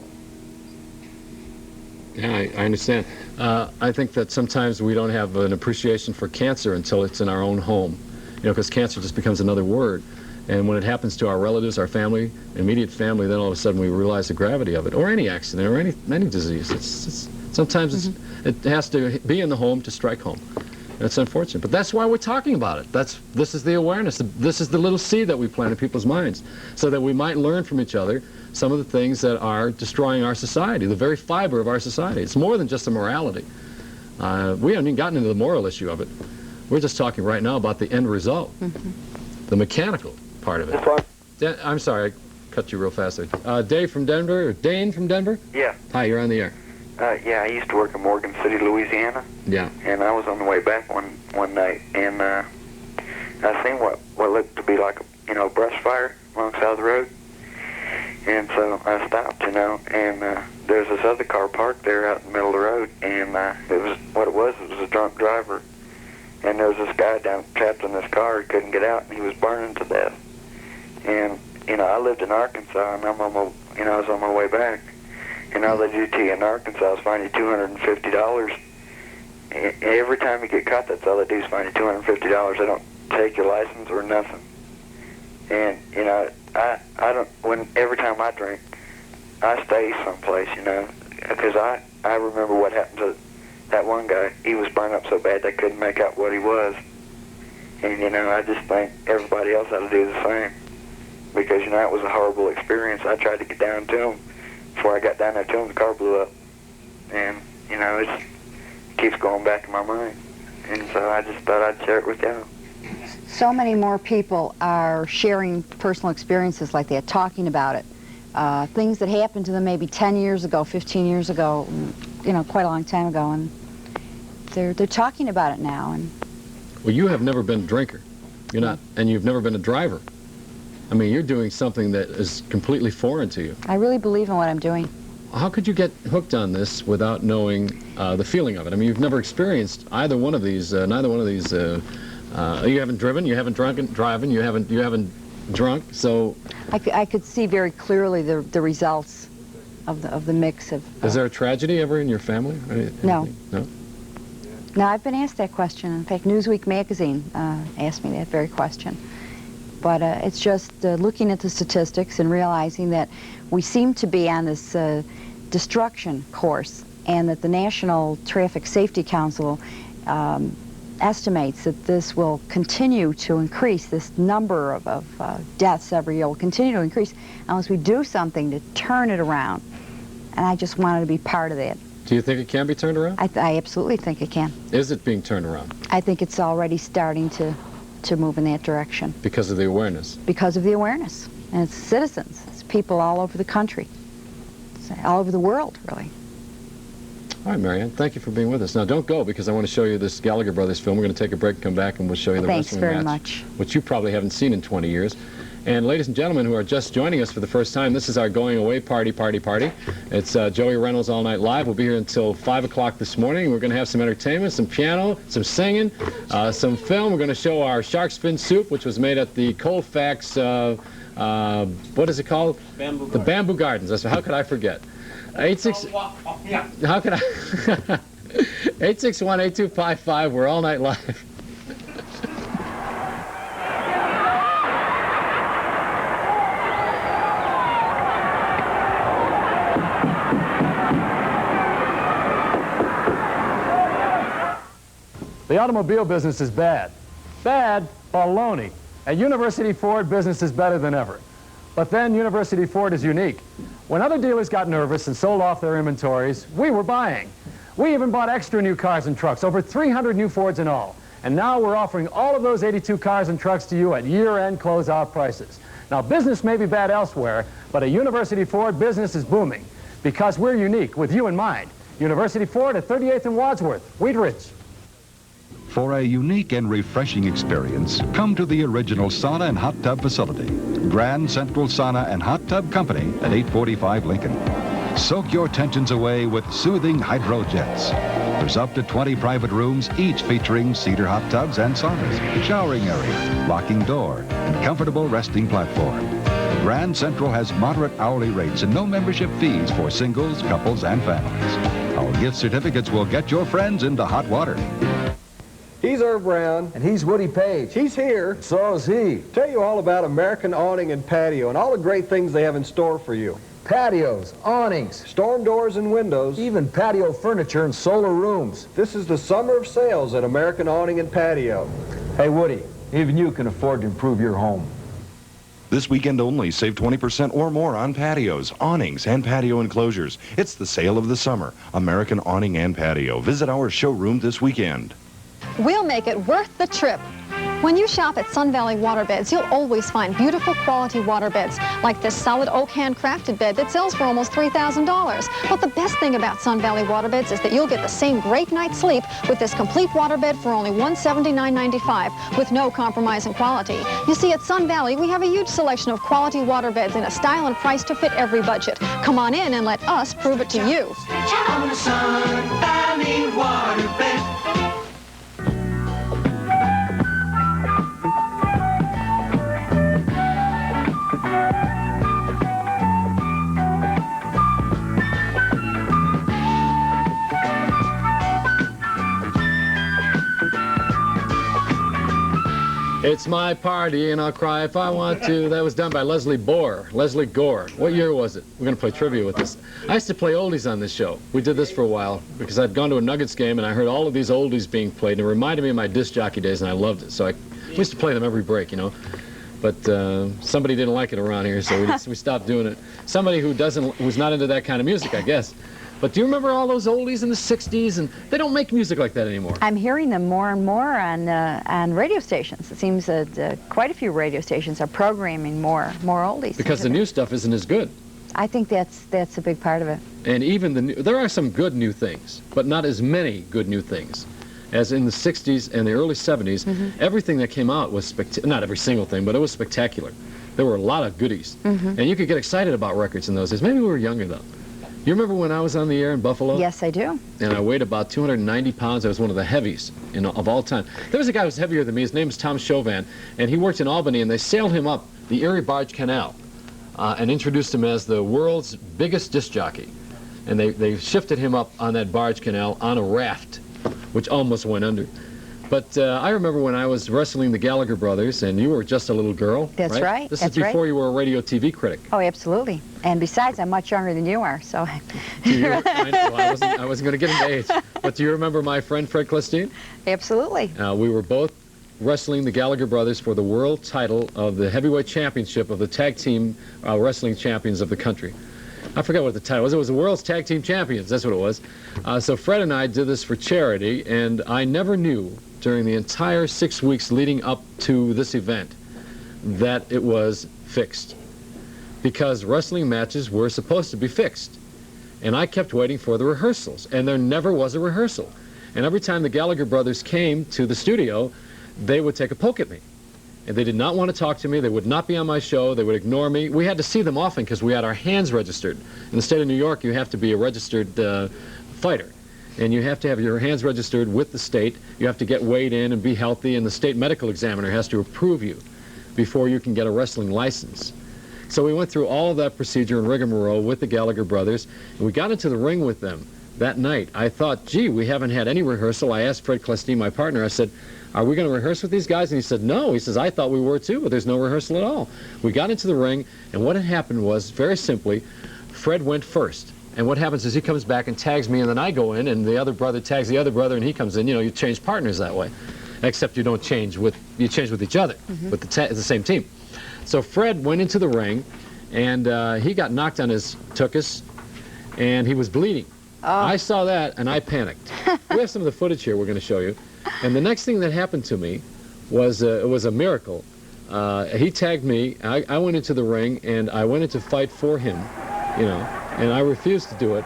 Yeah, I understand. I think that sometimes we don't have an appreciation for cancer until it's in our own home. You know, because cancer just becomes another word. And when it happens to our relatives, our family, immediate family, then all of a sudden we realize the gravity of it. Or any accident, or any disease. Sometimes it has to be in the home to strike home. That's unfortunate. But that's why we're talking about it. This is the awareness. This is the little seed that we plant in people's minds, so that we might learn from each other some of the things that are destroying our society, the very fiber of our society. It's more than just a morality. We haven't even gotten into the moral issue of it. We're just talking right now about the end result, the mechanical part of it. I'm sorry, I cut you real fast there. Dave from Denver, or Dane from Denver? Yeah. Hi, you're on the air. Yeah, I used to work in Morgan City, Louisiana. Yeah. And I was on the way back one night, and I seen what looked to be like a brush fire alongside the road. And so I stopped, and there's this other car parked there out in the middle of the road, and it was a drunk driver. And there was this guy trapped in this car. He couldn't get out, and he was burning to death. And I lived in Arkansas, and I was on my way back. And all they do to you in Arkansas is fine you $250, every time you get caught, that's all they do is fine you $250. They don't take your license or nothing. And, you know, I don't, every time I drink, I stay someplace, you know, because I remember what happened to that one guy. He was burned up so bad they couldn't make out what he was. And, you know, I just think everybody else ought to do the same. Because, you know, it was a horrible experience. I tried to get down to him. Before I got down there to him, the car blew up. And, you know, it keeps going back in my mind. And so I just thought I'd share it with y'all. So many more people are sharing personal experiences like that, talking about it. Things that happened to them maybe 10 years ago, 15 years ago, you know, quite a long time ago, and they're talking about it now. And well, you have never been a drinker. You're not, and you've never been a driver. I mean, you're doing something that is completely foreign to you. I really believe in what I'm doing. How could you get hooked on this without knowing the feeling of it? I mean, you've never experienced either one of these, neither one of these. You haven't driven, you haven't driving, you haven't drunk, so... I could see very clearly the results of the mix of... Is there a tragedy ever in your family? No. No? No, I've been asked that question. In fact, Newsweek magazine asked me that very question. But it's just looking at the statistics and realizing that we seem to be on this destruction course, and that the National Traffic Safety Council estimates that this will continue to increase. This number of deaths every year will continue to increase unless we do something to turn it around. And I just wanted to be part of that. Do you think it can be turned around? I absolutely think it can. Is it being turned around? I think it's already starting to move in that direction. Because of the awareness? Because of the awareness. And it's citizens. It's people all over the country. It's all over the world, really. All right, Maryann, thank you for being with us. Now, don't go, because I want to show you this Gallagher Brothers film. We're going to take a break, come back, and we'll show you the Thanks wrestling very match, much. which you probably haven't seen in 20 years. And ladies and gentlemen who are just joining us for the first time, this is our going away party. It's Joey Reynolds All Night Live. We'll be here until 5 o'clock this morning. We're going to have some entertainment, some piano, some singing, some film. We're going to show our shark fin soup, which was made at the Colfax, what is it called? The Bamboo Gardens. That's, how could I forget? 861-8255. We're All Night Live. The automobile business is bad. Bad? Baloney. At University Ford, business is better than ever. But then University Ford is unique. When other dealers got nervous and sold off their inventories, we were buying. We even bought extra new cars and trucks, over 300 new Fords in all. And now we're offering all of those 82 cars and trucks to you at year-end closeout prices. Now, business may be bad elsewhere, but at University Ford, business is booming. Because we're unique, with you in mind. University Ford at 38th and Wadsworth, Wheat Ridge. For a unique and refreshing experience, come to the original sauna and hot tub facility. Grand Central Sauna and Hot Tub Company at 845 Lincoln. Soak your tensions away with soothing hydrojets. There's up to 20 private rooms, each featuring cedar hot tubs and saunas, showering area, locking door, and comfortable resting platform. Grand Central has moderate hourly rates and no membership fees for singles, couples, and families. Our gift certificates will get your friends into hot water. He's Irv Brown. And he's Woody Page. He's here. So is he. Tell you all about American Awning and Patio and all the great things they have in store for you. Patios, awnings, storm doors and windows, even patio furniture and solar rooms. This is the summer of sales at American Awning and Patio. Hey, Woody, even you can afford to improve your home. This weekend only, save 20% or more on patios, awnings, and patio enclosures. It's the sale of the summer. American Awning and Patio. Visit our showroom this weekend. We'll make it worth the trip. When you shop at Sun Valley Waterbeds, you'll always find beautiful quality waterbeds, like this solid oak handcrafted bed that sells for almost $3,000. But the best thing about Sun Valley Waterbeds is that you'll get the same great night's sleep with this complete waterbed for only $179.95, with no compromise in quality. You see, at Sun Valley, we have a huge selection of quality waterbeds in a style and price to fit every budget. Come on in and let us prove it to you. Sun Valley Waterbed. It's my party and I'll cry if I want to. That was done by Leslie Gore. What year was it? We're going to play trivia with this. I used to play oldies on this show. We did this for a while because I'd gone to a Nuggets game and I heard all of these oldies being played and it reminded me of my disc jockey days and I loved it. So we used to play them every break, you know. But somebody didn't like it around here, so we stopped doing it. Somebody who's not into that kind of music, I guess. But do you remember all those oldies in the 60s? And they don't make music like that anymore. I'm hearing them more and more on radio stations. It seems that quite a few radio stations are programming more oldies. Because the new stuff isn't as good. I think that's a big part of it. And even there are some good new things, but not as many good new things as in the 60s and the early 70s. Everything that came out was not every single thing, but it was spectacular. There were a lot of goodies. And you could get excited about records in those days. Maybe we were younger, though. You remember when I was on the air in Buffalo? Yes, I do. And I weighed about 290 pounds. I was one of the heavies of all time. There was a guy who was heavier than me. His name was Tom Chauvin, and he worked in Albany, and they sailed him up the Erie Barge Canal and introduced him as the world's biggest disc jockey. And they shifted him up on that barge canal on a raft, which almost went under. But I remember when I was wrestling the Gallagher Brothers, and you were just a little girl. That's right. This is before you were a radio TV critic. Oh, absolutely. And besides, I'm much younger than you are, so. I wasn't going to get into age. But do you remember my friend Fred Clestine? Absolutely. We were both wrestling the Gallagher Brothers for the world title of the heavyweight championship of the tag team wrestling champions of the country. I forgot what the title was. It was the World's Tag Team Champions. That's what it was. So Fred and I did this for charity, and I never knew during the entire 6 weeks leading up to this event that it was fixed. Because wrestling matches were supposed to be fixed. And I kept waiting for the rehearsals, and there never was a rehearsal. And every time the Gallagher Brothers came to the studio, they would take a poke at me. And they did not want to talk to me. They would not be on my show. They would ignore me. We had to see them often because we had our hands registered. In the state of New York, you have to be a registered fighter. And you have to have your hands registered with the state. You have to get weighed in and be healthy, and the state medical examiner has to approve you before you can get a wrestling license. So we went through all of that procedure and rigmarole with the Gallagher Brothers, and we got into the ring with them that night. I thought, gee, we haven't had any rehearsal. I asked Fred Clestine, my partner, I said, are we going to rehearse with these guys? And he said, no. He says, I thought we were too, but there's no rehearsal at all. We got into the ring, and what had happened was, very simply, Fred went first. And what happens is he comes back and tags me, and then I go in, and the other brother tags the other brother, and he comes in. You know, you change partners that way. Except you don't change with, you change with each other, with the same team. So Fred went into the ring, and he got knocked on his tuchus, and he was bleeding. I saw that, and I panicked. We have some of the footage here we're going to show you. And the next thing that happened to me was, it was a miracle. He tagged me, I went into the ring, and I went in to fight for him, you know, and I refused to do it.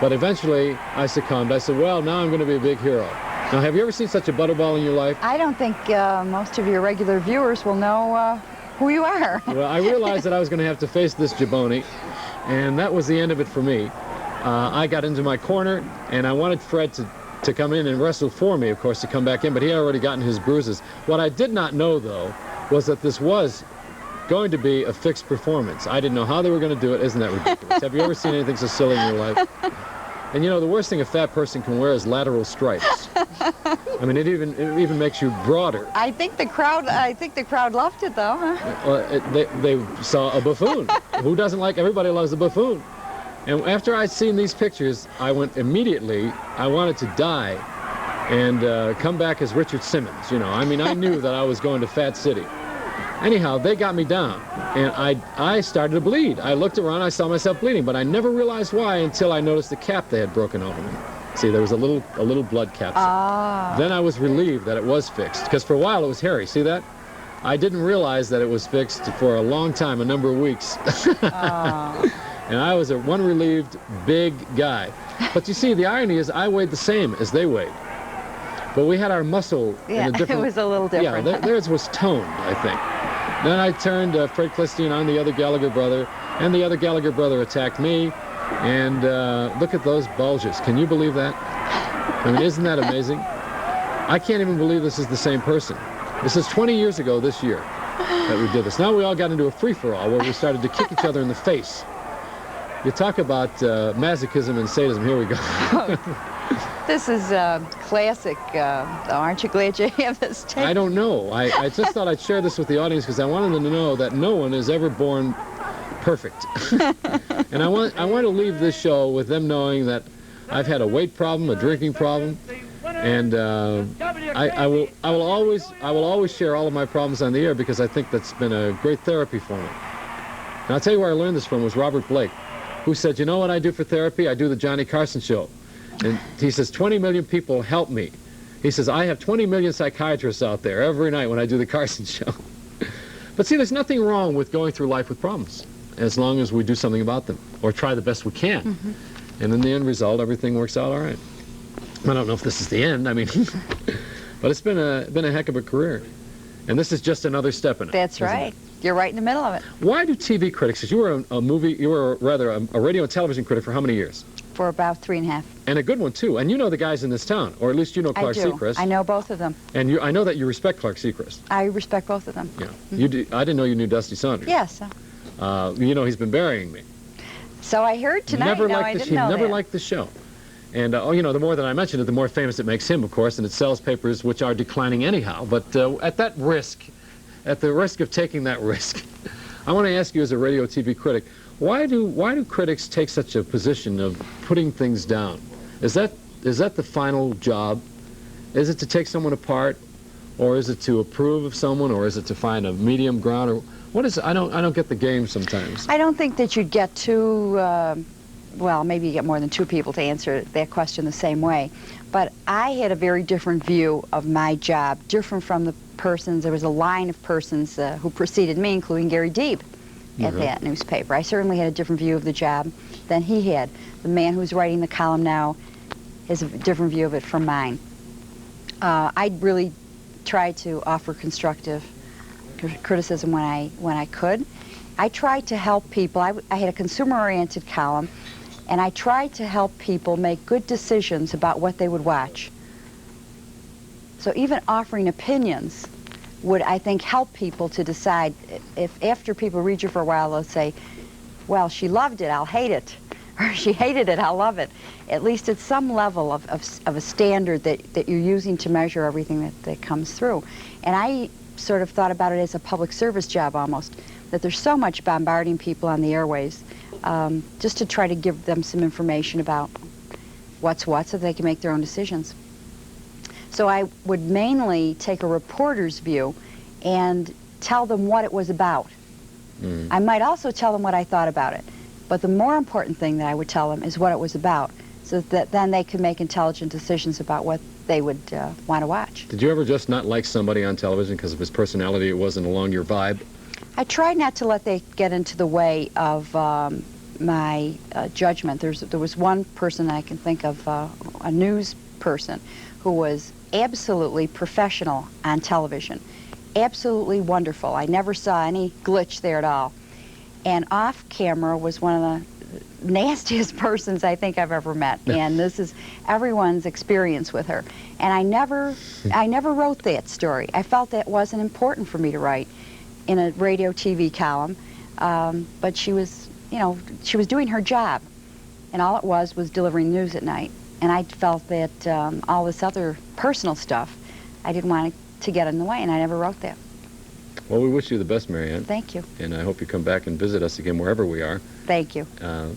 But eventually, I succumbed. I said, well, now I'm going to be a big hero. Now, have you ever seen such a butterball in your life? I don't think most of your regular viewers will know who you are. Well, I realized that I was going to have to face this jabroni, and that was the end of it for me. I got into my corner, and I wanted Fred to come in and wrestle for me, of course, to come back in, but he had already gotten his bruises. What I did not know, though, was that this was going to be a fixed performance. I didn't know how they were going to do it. Isn't that ridiculous? Have you ever seen anything so silly in your life? And you know, the worst thing a fat person can wear is lateral stripes. I mean, it even makes you broader. I think the crowd loved it, though. Huh? They saw a buffoon. Who doesn't like? Everybody loves a buffoon. And after I'd seen these pictures, I went immediately. I wanted to die and come back as Richard Simmons. You know, I mean, I knew that I was going to Fat City. Anyhow, they got me down, and I started to bleed. I looked around, I saw myself bleeding, but I never realized why until I noticed the cap they had broken over me. See, there was a little blood capsule. Then I was relieved that it was fixed, because for a while it was hairy. See that? I didn't realize that it was fixed for a long time, a number of weeks. And I was a one relieved big guy. But you see, the irony is I weighed the same as they weighed. But we had our muscle in a different... it was a little different. Yeah, theirs was toned, I think. Then I turned Fred Clestine on the other Gallagher brother, and the other Gallagher brother attacked me. And look at those bulges. Can you believe that? I mean, isn't that amazing? I can't even believe this is the same person. This is 20 years ago this year that we did this. Now we all got into a free-for-all where we started to kick each other in the face. You talk about masochism and sadism. Here we go. This is classic. Aren't you glad you have this tape? I don't know. I just thought I'd share this with the audience because I wanted them to know that no one is ever born perfect. And I want to leave this show with them knowing that I've had a weight problem, a drinking problem, and I will always share all of my problems on the air because I think that's been a great therapy for me. And I'll tell you where I learned this from was Robert Blake, who said, you know what I do for therapy? I do the Johnny Carson show. And he says, 20 million people help me. He says, I have 20 million psychiatrists out there every night when I do the Carson show. But see, there's nothing wrong with going through life with problems, as long as we do something about them, or try the best we can. Mm-hmm. And in the end result, everything works out all right. I don't know if this is the end, I mean, but it's been a heck of a career. And this is just another step in it. That's right. You're right in the middle of it. Why do TV critics, because you were a radio and television critic for how many years? For about 3.5. And a good one, too. And you know the guys in this town, or at least you know Clark Seacrest. I know both of them. And I know that you respect Clark Seacrest. I respect both of them. Yeah. Mm-hmm. I didn't know you knew Dusty Saunders. Yes. You know, he's been burying me. So I heard tonight. He never liked the show. And, you know, the more that I mention it, the more famous it makes him, of course, and it sells papers which are declining anyhow. But at the risk of taking that risk, I want to ask you as a radio TV critic, why do critics take such a position of putting things down? Is that the final job? Is it to take someone apart, or is it to approve of someone, or is it to find a medium ground, or what is it? I don't get the game sometimes. I don't think that you'd get too well, maybe you get more than two people to answer that question the same way. But I had a very different view of my job, different from the persons. There was a line of persons who preceded me, including Gary Deeb at that newspaper. I certainly had a different view of the job than he had. The man who's writing the column now has a different view of it from mine. I really tried to offer constructive criticism when I could. I tried to help people. I had a consumer-oriented column, and I tried to help people make good decisions about what they would watch. So even offering opinions would, I think, help people to decide. If after people read you for a while, they'll say, well, she loved it, I'll hate it. Or she hated it, I'll love it. At least at some level of a standard that you're using to measure everything that comes through. And I sort of thought about it as a public service job almost, that there's so much bombarding people on the airways, just to try to give them some information about what's what so they can make their own decisions. So I would mainly take a reporter's view and tell them what it was about. I might also tell them what I thought about it, but the more important thing that I would tell them is what it was about, so that then they could make intelligent decisions about what they would want to watch. Did you ever just not like somebody on television because of his personality? It wasn't along your vibe? I tried not to let that get into the way of my judgment. There was one person I can think of, a news person, who was absolutely professional on television, absolutely wonderful. I never saw any glitch there at all. And off camera was one of the nastiest persons I think I've ever met. And this is everyone's experience with her. And I never wrote that story. I felt that wasn't important for me to write in a radio TV column. But she was, you know, she was doing her job. And all it was delivering news at night. And I felt that all this other personal stuff, I didn't want it to get in the way, and I never wrote that. Well, we wish you the best, Maryann. Thank you. And I hope you come back and visit us again wherever we are. Thank you.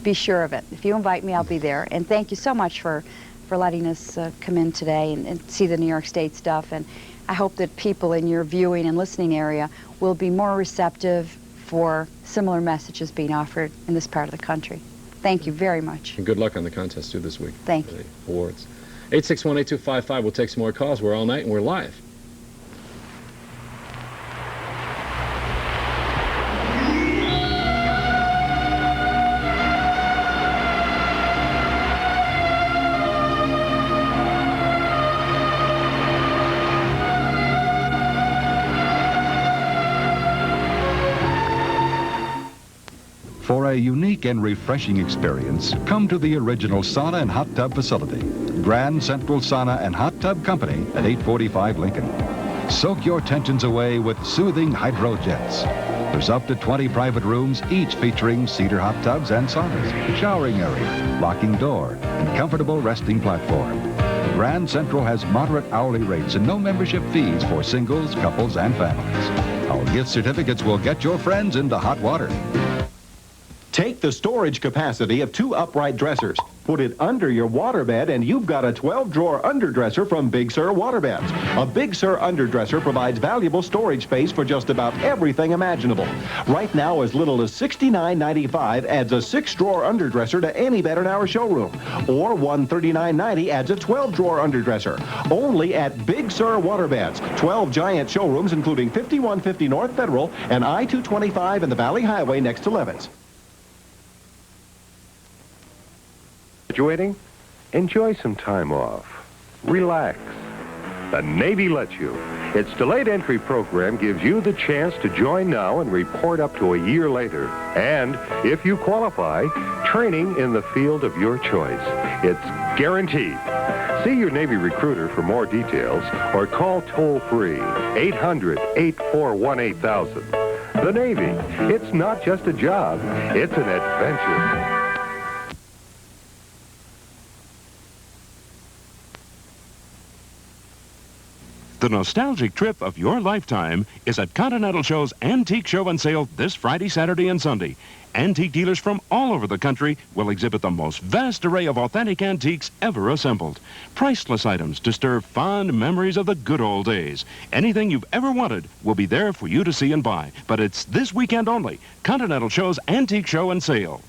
Be sure of it. If you invite me, I'll be there. And thank you so much for letting us come in today and see the New York State stuff. And I hope that people in your viewing and listening area will be more receptive for similar messages being offered in this part of the country. Thank you very much. And good luck on the contest, too, this week. Thank you. The awards. 861-8255. We'll take some more calls. We're all night, and we're live. For a unique and refreshing experience, come to the original sauna and hot tub facility, Grand Central Sauna and Hot Tub Company at 845 Lincoln. Soak your tensions away with soothing hydro jets. There's up to 20 private rooms, each featuring cedar hot tubs and saunas, showering area, locking door, and comfortable resting platform. Grand Central has moderate hourly rates and no membership fees for singles, couples, and families. Our gift certificates will get your friends into hot water. Take the storage capacity of 2 upright dressers, put it under your waterbed, and you've got a 12-drawer underdresser from Big Sur Waterbeds. A Big Sur underdresser provides valuable storage space for just about everything imaginable. Right now, as little as $69.95 adds a 6-drawer underdresser to any bed in our showroom, or $139.90 adds a 12-drawer underdresser. Only at Big Sur Waterbeds, 12 giant showrooms including 5150 North Federal and I-225 and the Valley Highway next to Levitt's. Graduating? Enjoy some time off. Relax. The Navy lets you. Its delayed entry program gives you the chance to join now and report up to a year later. And if you qualify, training in the field of your choice. It's guaranteed. See your Navy recruiter for more details or call toll-free 800-841-8000. The Navy, it's not just a job, it's an adventure. The nostalgic trip of your lifetime is at Continental Show's Antique Show and Sale this Friday, Saturday, and Sunday. Antique dealers from all over the country will exhibit the most vast array of authentic antiques ever assembled. Priceless items to stir fond memories of the good old days. Anything you've ever wanted will be there for you to see and buy. But it's this weekend only. Continental Show's Antique Show and Sale.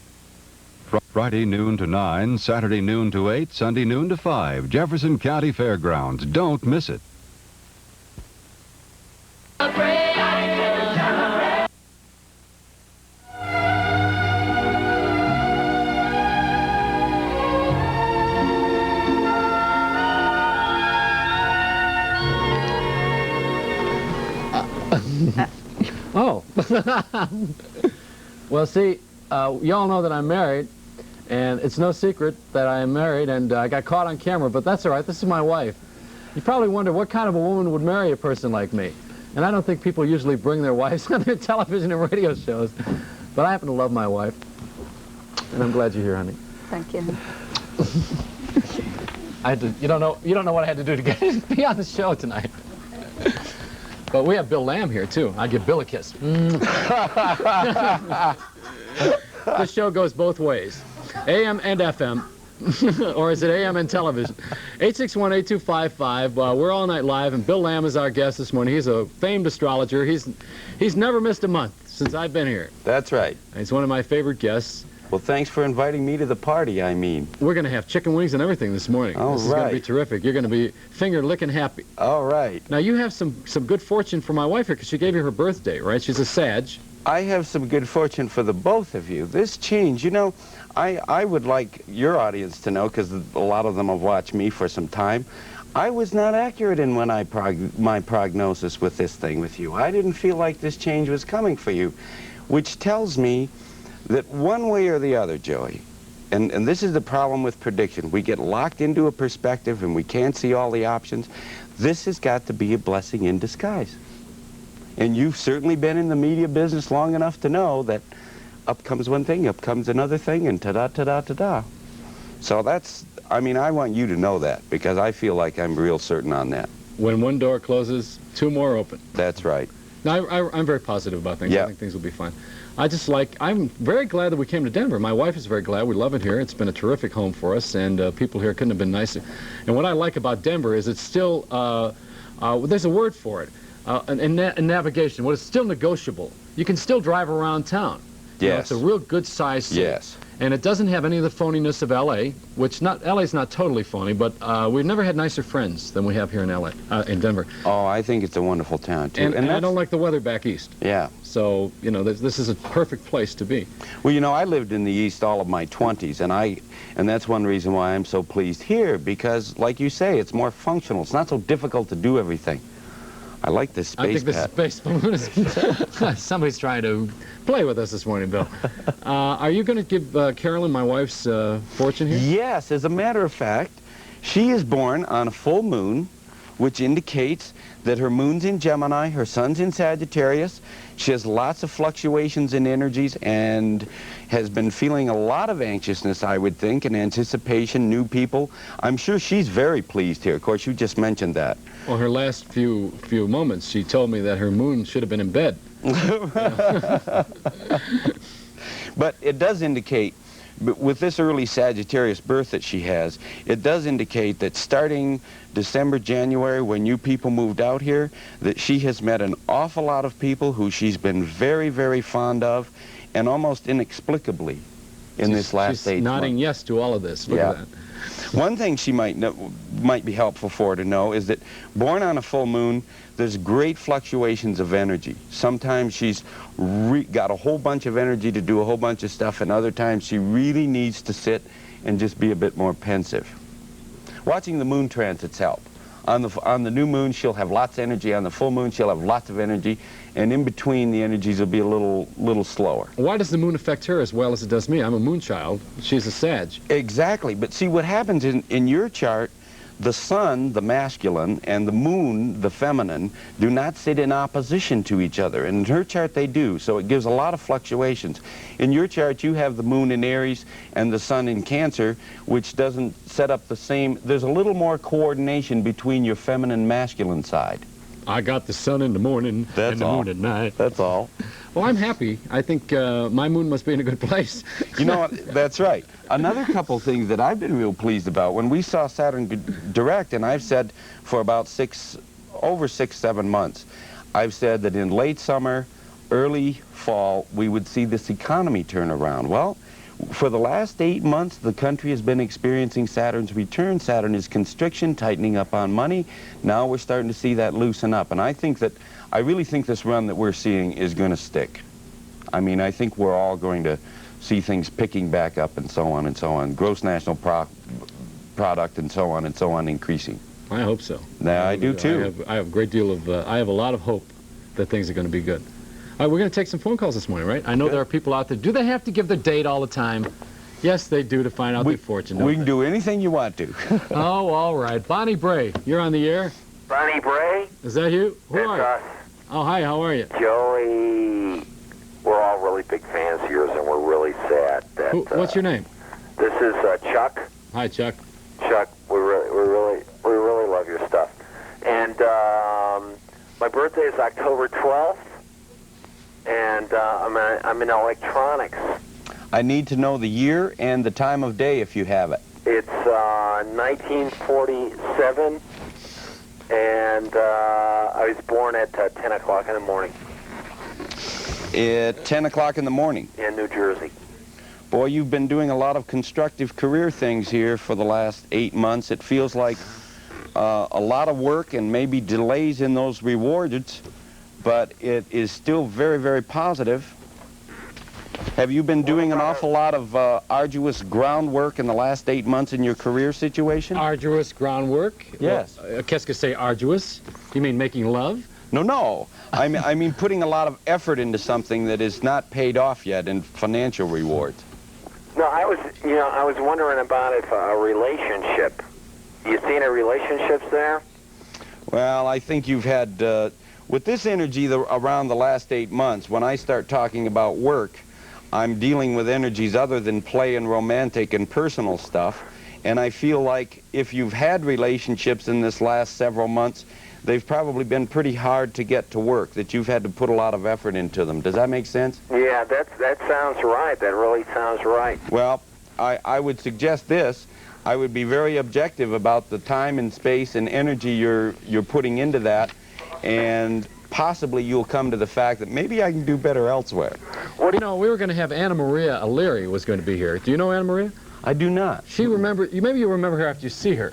Friday noon to 9, Saturday noon to 8, Sunday noon to 5. Jefferson County Fairgrounds. Don't miss it. Oh. Well, see, y'all know that I'm married, and it's no secret that I am married, and I got caught on camera, but that's all right. This is my wife. You probably wonder what kind of a woman would marry a person like me. And I don't think people usually bring their wives on their television and radio shows. But I happen to love my wife. And I'm glad you're here, honey. Thank you. I had to, you don't know what I had to do to get to be on the show tonight. But we have Bill Lamb here, too. I give Bill a kiss. This show goes both ways, AM and FM. Or is it AM and television? 861-8255. We're all night live, and Bill Lamb is our guest this morning. He's a famed astrologer. He's never missed a month since I've been here. That's right. He's one of my favorite guests. Well, thanks for inviting me to the party, I mean. We're going to have chicken wings and everything this morning. This is going to be terrific. You're going to be finger-licking happy. All right. Now, you have some good fortune for my wife here, because she gave you her birthday, right? She's a Sag. I have some good fortune for the both of you. This change, you know, I would like your audience to know, because a lot of them have watched me for some time, I was not accurate in when my prognosis with this thing with you. I didn't feel like this change was coming for you, which tells me that one way or the other, Joey, and this is the problem with prediction, we get locked into a perspective and we can't see all the options. This has got to be a blessing in disguise. And you've certainly been in the media business long enough to know that up comes one thing, up comes another thing, and ta-da, ta-da, ta-da. So that's, I mean, I want you to know that, because I feel like I'm real certain on that. When one door closes, 2 more open. That's right. Now, I'm very positive about things. Yeah. I think things will be fine. I'm very glad that we came to Denver. My wife is very glad. We love it here. It's been a terrific home for us, and people here couldn't have been nicer. And what I like about Denver is it's still, there's a word for it, in navigation. Well, it's still negotiable. You can still drive around town. Yes. You know, it's a real good-sized city. Yes. And it doesn't have any of the phoniness of L.A., which L.A.'s not totally phony, but we've never had nicer friends than we have here in L.A., in Denver. Oh, I think it's a wonderful town, too. And I don't like the weather back east. Yeah. So, you know, this is a perfect place to be. Well, you know, I lived in the East all of my 20s, and that's one reason why I'm so pleased here, because, like you say, it's more functional. It's not so difficult to do everything. I like this space. I think this space balloon is... Somebody's trying to play with us this morning, Bill. Are you going to give Carolyn, my wife's, fortune here? Yes, as a matter of fact, she is born on a full moon which indicates that her moon's in Gemini, her sun's in Sagittarius. She has lots of fluctuations in energies and has been feeling a lot of anxiousness, I would think, and anticipation, new people. I'm sure she's very pleased here. Of course, you just mentioned that. Well, her last few moments, she told me that her moon should have been in bed. But it does indicate, with this early Sagittarius birth that she has, it does indicate that starting December, January, when you people moved out here, that she has met an awful lot of people who she's been very, very fond of, and almost inexplicably in this last 8 months. She's nodding yes to all of this. Look at that. One thing she might be helpful for her to know is that born on a full moon, there's great fluctuations of energy. Sometimes she's got a whole bunch of energy to do a whole bunch of stuff, and other times she really needs to sit and just be a bit more pensive. Watching the moon transits help. On the new moon, she'll have lots of energy. On the full moon, she'll have lots of energy. And in between, the energies will be a little slower. Why does the moon affect her as well as it does me? I'm a moon child. She's a Sag. Exactly. But see, what happens in your chart, the sun, the masculine, and the moon, the feminine, do not sit in opposition to each other. And in her chart, they do. So it gives a lot of fluctuations. In your chart, you have the moon in Aries and the sun in Cancer, which doesn't set up the same. There's a little more coordination between your feminine and masculine side. I got the sun in the morning and the moon at night. That's all. Well, I'm happy. I think my moon must be in a good place. You know what? That's right. Another couple things that I've been real pleased about, when we saw Saturn direct, and I've said for about over 6-7 months, I've said that in late summer, early fall, we would see this economy turn around. Well, for the last 8 months, the country has been experiencing Saturn's return. Saturn is constriction, tightening up on money. Now we're starting to see that loosen up. And I really think this run that we're seeing is going to stick. I mean, I think we're all going to see things picking back up and so on and so on. Gross national product and so on increasing. I hope so. Yeah, I do too. I have a great deal of, I have a lot of hope that things are going to be good. All right, we're going to take some phone calls this morning, right? I know there are people out there. Do they have to give their date all the time? Yes, they do, to find out their fortune. We can do anything you want to. Oh, all right. Bonnie Bray, you're on the air. Bonnie Bray? Is that you? Who are you? Us. Oh, hi, how are you? Joey, we're all really big fans of yours, and we're really sad that... What's your name? This is Chuck. Hi, Chuck. Chuck, we really love your stuff. And my birthday is October 12th, and I'm in electronics. I need to know the year and the time of day if you have it. It's 1947, and I was born at 10 o'clock in the morning. At 10 o'clock in the morning? In New Jersey. Boy, you've been doing a lot of constructive career things here for the last 8 months. It feels like a lot of work and maybe delays in those rewards, but it is still very, very positive. Have you been doing an awful lot of arduous groundwork in the last 8 months in your career situation? Arduous groundwork? Yes. Qu'est-ce que c'est arduous? You mean making love? No. I mean putting a lot of effort into something that is not paid off yet in financial rewards. No, I was wondering about if a relationship. You see any relationships there? Well, I think you've had, with this energy around the last 8 months, when I start talking about work, I'm dealing with energies other than play and romantic and personal stuff. And I feel like if you've had relationships in this last several months, they've probably been pretty hard to get to work, that you've had to put a lot of effort into them. Does that make sense? Yeah, that sounds right. That really sounds right. Well, I would suggest this. I would be very objective about the time and space and energy you're putting into that, and possibly you'll come to the fact that maybe I can do better elsewhere. Well, you know, we were going to have Anna Maria O'Leary was going to be here. Do you know Anna Maria? I do not. Maybe you'll remember her after you see her.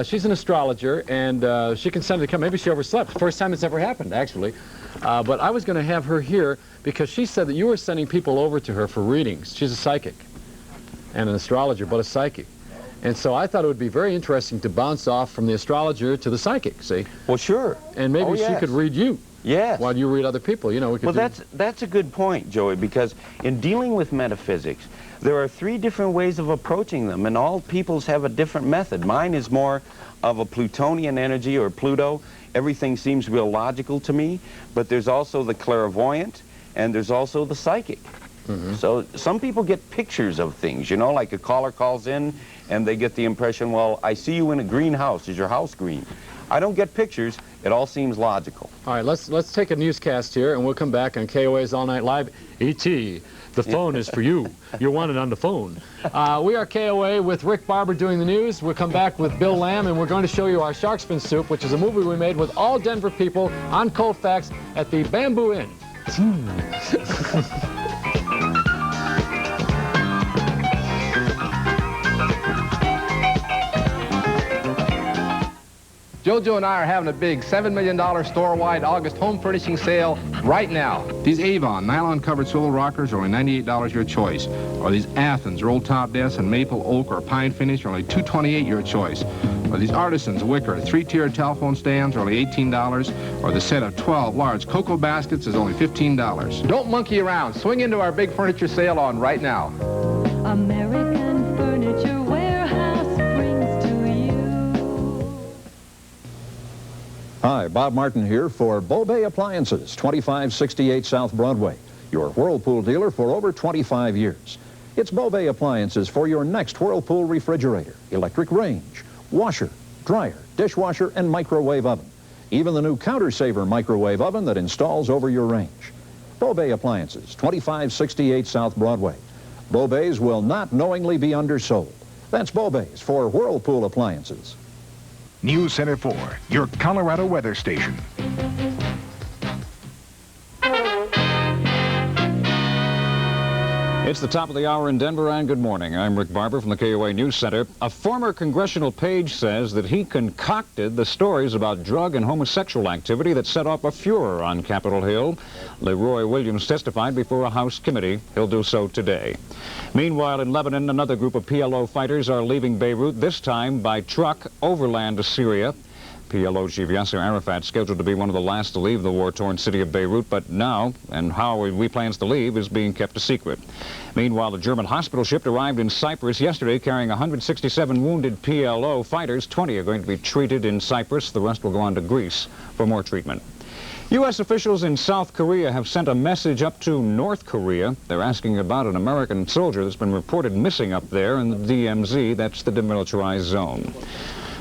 She's an astrologer, and she consented to come. Maybe she overslept. First time it's ever happened, actually. But I was going to have her here because she said that you were sending people over to her for readings. She's a psychic and an astrologer, but a psychic. And so I thought it would be very interesting to bounce off from the astrologer to the psychic, see? Well, sure. And maybe she could read you. Yes. While you read other people, you know. Well, that's a good point, Joey, because in dealing with metaphysics, There are 3 different ways of approaching them, and all peoples have a different method. Mine is more of a Plutonian energy, or Pluto. Everything seems real logical to me, but there's also the clairvoyant, and there's also the psychic. So some people get pictures of things, you know, like a caller calls in and they get the impression, well, I see you in a green house. Is your house green? I don't get pictures. It all seems logical. All right, let's take a newscast here, and we'll come back on KOA's All Night Live. E.T., the phone is for you. You're wanted on the phone. We are KOA with Rick Barber doing the news. We'll come back with Bill Lamb, and we're going to show you our Shark Fin Soup, which is a movie we made with all Denver people on Colfax at the Bamboo Inn. JoJo and I are having a big $7 million store-wide August home furnishing sale right now. These Avon nylon-covered swivel rockers are only $98 your choice. Or these Athens roll-top desks in maple, oak, or pine finish are only $228 your choice. Or these Artisans wicker 3-tiered telephone stands are only $18. Or the set of 12 large cocoa baskets is only $15. Don't monkey around. Swing into our big furniture sale on right now. American Furniture Warehouse brings to you. Hi, Bob Martin here for Beauvais Appliances, 2568 South Broadway, your Whirlpool dealer for over 25 years. It's Beauvais Appliances for your next Whirlpool refrigerator, electric range, washer, dryer, dishwasher, and microwave oven. Even the new Counter Saver microwave oven that installs over your range. Beauvais Appliances, 2568 South Broadway. Beauvais will not knowingly be undersold. That's Beauvais for Whirlpool Appliances. News Center 4, your Colorado weather station. It's the top of the hour in Denver, and good morning. I'm Rick Barber from the KOA News Center. A former congressional page says that he concocted the stories about drug and homosexual activity that set off a furor on Capitol Hill. Leroy Williams testified before a House committee. He'll do so today. Meanwhile, in Lebanon, another group of PLO fighters are leaving Beirut, this time by truck overland to Syria. PLO chief Yasser Arafat scheduled to be one of the last to leave the war-torn city of Beirut, but now, and how he plans to leave, is being kept a secret. Meanwhile, the German hospital ship arrived in Cyprus yesterday carrying 167 wounded PLO fighters. 20 are going to be treated in Cyprus. The rest will go on to Greece for more treatment. U.S. officials in South Korea have sent a message up to North Korea. They're asking about an American soldier that's been reported missing up there in the DMZ. That's the demilitarized zone.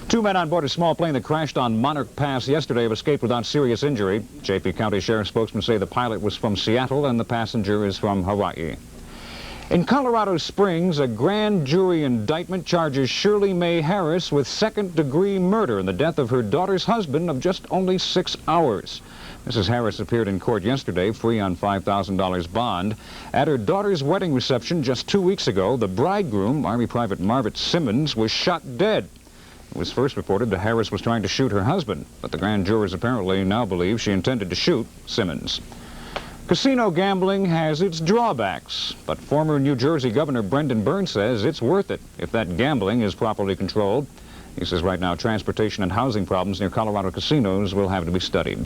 2 men on board a small plane that crashed on Monarch Pass yesterday have escaped without serious injury. J.P. County Sheriff's spokesman say the pilot was from Seattle and the passenger is from Hawaii. In Colorado Springs, a grand jury indictment charges Shirley Mae Harris with second-degree murder in the death of her daughter's husband of just only 6 hours. Mrs. Harris appeared in court yesterday, free on $5,000 bond. At her daughter's wedding reception just 2 weeks ago, the bridegroom, Army Private Marvin Simmons, was shot dead. It was first reported that Harris was trying to shoot her husband, but the grand jurors apparently now believe she intended to shoot Simmons. Casino gambling has its drawbacks, but former New Jersey Governor Brendan Byrne says it's worth it if that gambling is properly controlled. He says right now transportation and housing problems near Colorado casinos will have to be studied.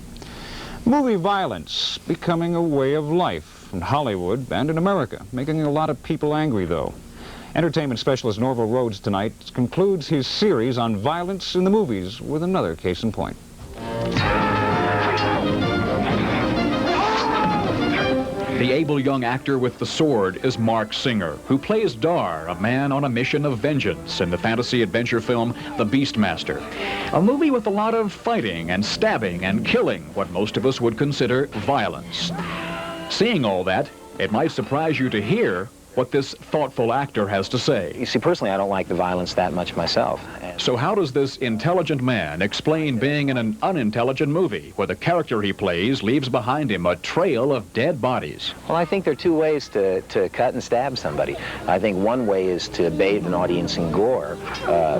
Movie violence becoming a way of life in Hollywood and in America, making a lot of people angry though. Entertainment specialist Norval Rhodes tonight concludes his series on violence in the movies with another case in point. The able young actor with the sword is Mark Singer, who plays Dar, a man on a mission of vengeance in the fantasy adventure film The Beastmaster. A movie with a lot of fighting and stabbing and killing, what most of us would consider violence. Seeing all that, it might surprise you to hear what this thoughtful actor has to say. You see, personally, I don't like the violence that much myself. So how does this intelligent man explain being in an unintelligent movie where the character he plays leaves behind him a trail of dead bodies? Well, I think there are 2 ways to cut and stab somebody. I think one way is to bathe an audience in gore,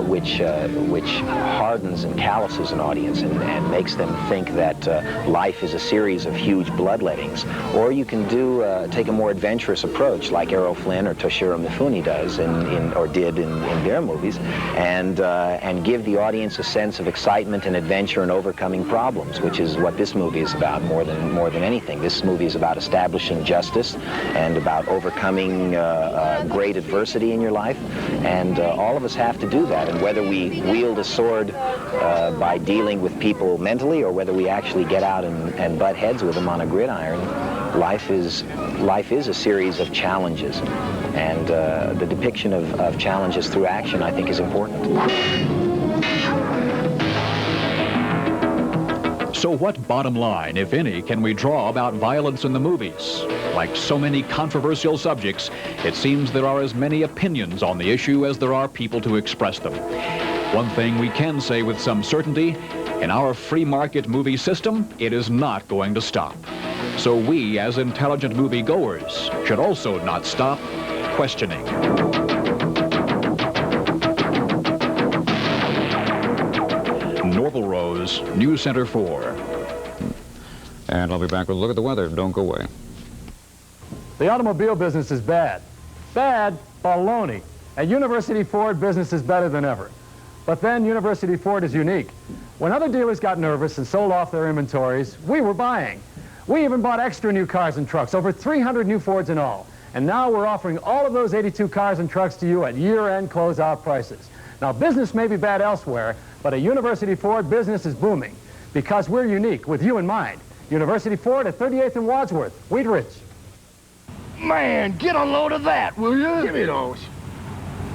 which hardens and calluses an audience and makes them think that life is a series of huge bloodlettings. Or you can take a more adventurous approach, like Arrow Flynn or Toshiro Mifune does or did in their movies, and give the audience a sense of excitement and adventure and overcoming problems, which is what this movie is about more than anything. This movie is about establishing justice and about overcoming great adversity in your life, and all of us have to do that. And whether we wield a sword by dealing with people mentally, or whether we actually get out and butt heads with them on a gridiron, life is a series of challenges, and the depiction of challenges through action, I think, is important. So what bottom line, if any, can we draw about violence in the movies? Like so many controversial subjects, it seems there are as many opinions on the issue as there are people to express them. One thing we can say with some certainty, in our free market movie system, it is not going to stop. So we, as intelligent moviegoers, should also not stop questioning. Norval Rose, News Center 4. And I'll be back with a look at the weather. Don't go away. The automobile business is bad. Bad? Baloney. At University Ford, business is better than ever. But then University Ford is unique. When other dealers got nervous and sold off their inventories, we were buying. We even bought extra new cars and trucks, over 300 new Fords in all. And now we're offering all of those 82 cars and trucks to you at year-end closeout prices. Now, business may be bad elsewhere, but at University Ford, business is booming because we're unique with you in mind. University Ford at 38th and Wadsworth, Wheat Ridge. Man, get a load of that, will you? Give me those.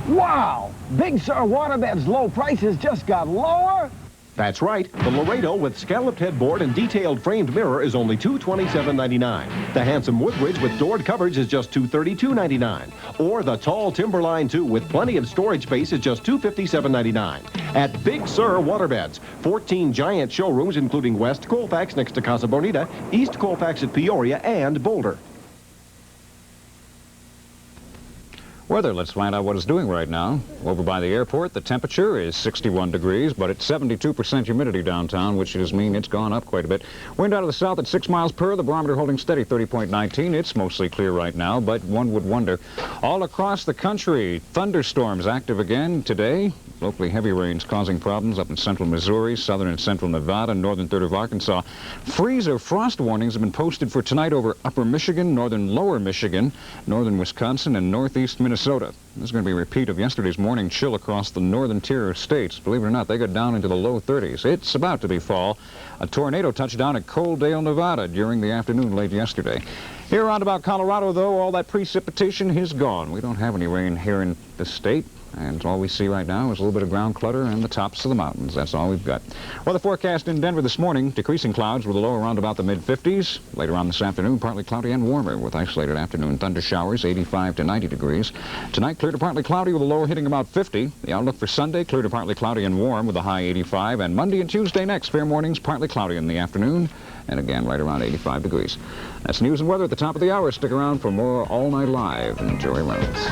Wow, Big Sur Waterbed's low prices just got lower. That's right. The Laredo with scalloped headboard and detailed framed mirror is only $227.99. The handsome Woodbridge with doored coverage is just $232.99. Or the tall Timberline 2 with plenty of storage space is just $257.99. At Big Sur Waterbeds, 14 giant showrooms including West Colfax next to Casa Bonita, East Colfax at Peoria, and Boulder. Weather, let's find out what it's doing right now. Over by the airport, the temperature is 61 degrees, but it's 72% humidity downtown, which just means it's gone up quite a bit. Wind out of the south at 6 miles per, the barometer holding steady, 30.19. It's mostly clear right now, but one would wonder. All across the country, thunderstorms active again today. Locally heavy rains causing problems up in central Missouri, southern and central Nevada, and northern third of Arkansas. Freeze or frost warnings have been posted for tonight over upper Michigan, northern lower Michigan, northern Wisconsin, and northeast Minnesota. This is going to be a repeat of yesterday's morning chill across the northern tier of states. Believe it or not, they got down into the low 30s. It's about to be fall. A tornado touched down at Coaldale, Nevada during the afternoon late yesterday. Here around about Colorado, though, all that precipitation is gone. We don't have any rain here in the state. And all we see right now is a little bit of ground clutter and the tops of the mountains. That's all we've got. Well, the forecast in Denver this morning, decreasing clouds with a low around about the mid-50s. Later on this afternoon, partly cloudy and warmer with isolated afternoon thunder showers, 85 to 90 degrees. Tonight, clear to partly cloudy with a low hitting about 50. The outlook for Sunday, clear to partly cloudy and warm with a high 85. And Monday and Tuesday next, fair mornings, partly cloudy in the afternoon. And again, right around 85 degrees. That's news and weather at the top of the hour. Stick around for more All Night Live. And Joey Reynolds.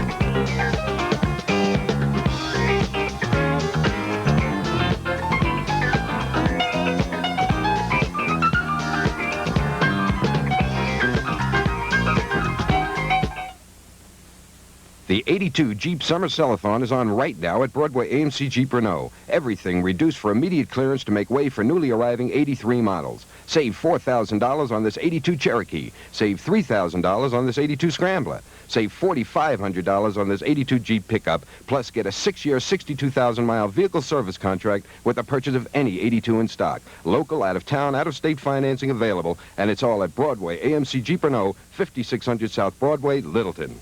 The 82 Jeep Summer Sell-a-thon is on right now at Broadway AMC Jeep Renault. Everything reduced for immediate clearance to make way for newly arriving 83 models. Save $4,000 on this 82 Cherokee. Save $3,000 on this 82 Scrambler. Save $4,500 on this 82 Jeep pickup, plus get a 6-year, 62,000-mile vehicle service contract with the purchase of any 82 in stock. Local, out-of-town, out-of-state financing available, and it's all at Broadway AMC Jeep Renault, 5600 South Broadway, Littleton.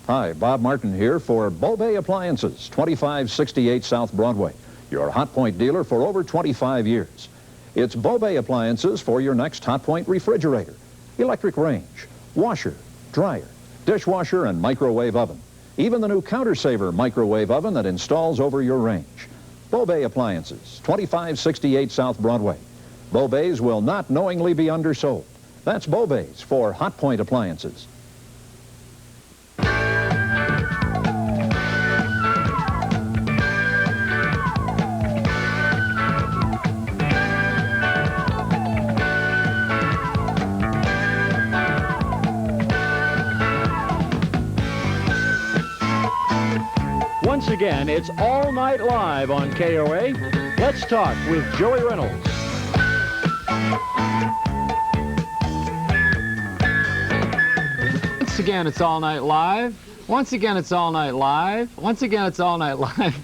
Hi, Bob Martin here for Beauvais Appliances, 2568 South Broadway, your Hot Point dealer for over 25 years. It's Beauvais Appliances for your next Hot Point refrigerator, electric range, washer, dryer, dishwasher, and microwave oven. Even the new Counter Saver microwave oven that installs over your range. Beauvais Appliances, 2568 South Broadway. Beauvais will not knowingly be undersold. That's Beauvais for Hot Point Appliances. again. It's all night live on KOA. Let's talk with Joey Reynolds. Once again, it's all night live. Once again, it's all night live. Once again, it's all night live.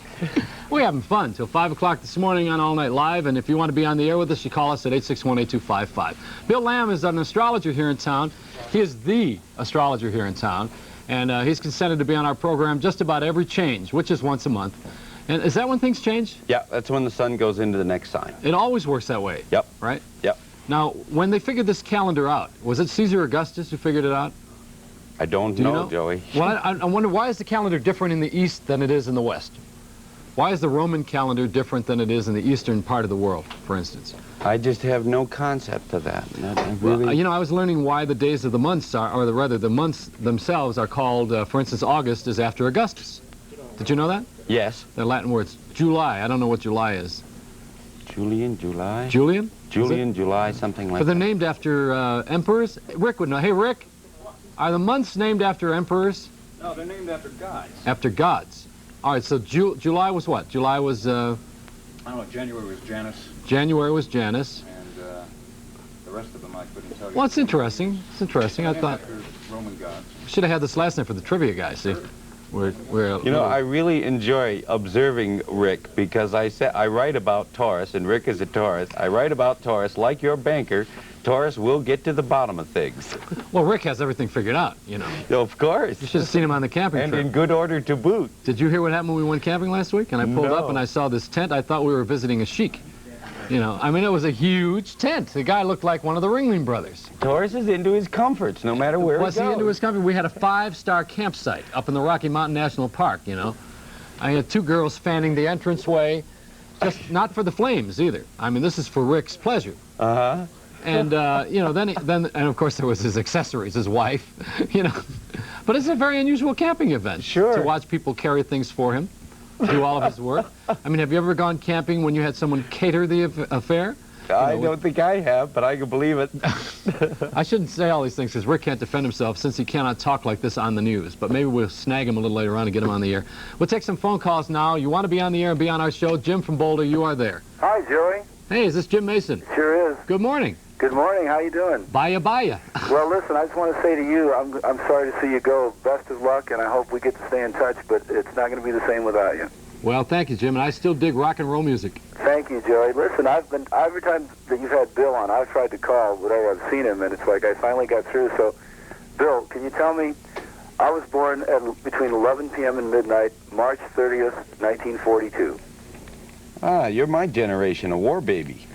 We're having fun till 5 o'clock this morning on All Night Live, and if you want to be on the air with us, you call us at 861-8255. Bill Lamb is an astrologer here in town. He is the astrologer here in town, and he's consented to be on our program just about every change, which is once a month. And is that when things change? Yeah, that's when the sun goes into the next sign. It always works that way. Yep. Right? Yep. Now, when they figured this calendar out, was it Caesar Augustus who figured it out? I don't know, Joey. Well, I wonder, why is the calendar different in the East than it is in the West? Why is the Roman calendar different than it is in the eastern part of the world, for instance? I just have no concept of that. Well, you know, I was learning why the days of the months are, or rather the months themselves are called, for instance, August is after Augustus. Did you know that? Yes. They're Latin words. July, I don't know what July is. Julian, July? Julian? Julian, July, something like that. But they're that. named after emperors? Rick would know. Hey, Rick, are the months named after emperors? No, they're named after gods. After gods. All right, so July was what? July was... I don't know, January was Janus. January was Janus. And the rest of them I couldn't tell you. Well, it's interesting. It's interesting. I thought... Roman gods. Should have had this last name for the trivia guy, see? We're you know, I really enjoy observing Rick because I write about Taurus, and Rick is a Taurus. I write about Taurus like your banker. Taurus will get to the bottom of things. Well, Rick has everything figured out, you know. Of course. You should have seen him on the camping and trip. in good order to boot. Did you hear what happened when we went camping last week? And I pulled up and I saw this tent. I thought we were visiting a sheik. You know, I mean, it was a huge tent. The guy looked like one of the Ringling Brothers. Taurus is into his comforts, no matter where he goes. Was he into his comfort? We had a 5-star campsite up in the Rocky Mountain National Park, you know. I had 2 girls fanning the entranceway, just not for the flames either. I mean, this is for Rick's pleasure. Uh-huh. And, you know, and of course there was his accessories, his wife, you know. But it's a very unusual camping event. Sure. To watch people carry things for him, do all of his work. I mean, have you ever gone camping when you had someone cater the affair? I don't think I have, but I can believe it. I shouldn't say all these things because Rick can't defend himself since he cannot talk like this on the news. But maybe we'll snag him a little later on and get him on the air. We'll take some phone calls now. You want to be on the air and be on our show? Jim from Boulder, you are there. Hi, Joey. Hey, is this Jim Mason? Sure is. Good morning. Good morning. How you doing? Baya. Well, listen, I just want to say to you, I'm sorry to see you go. Best of luck, and I hope we get to stay in touch, but it's not going to be the same without you. Well, thank you, Jim, and I still dig rock and roll music. Thank you, Joey. Listen, every time that you've had Bill on, I've tried to call, whatever, I've seen him, and it's like I finally got through. So, Bill, can you tell me, I was born at between 11 p.m. and midnight, March 30th, 1942. Ah, you're my generation, a war baby.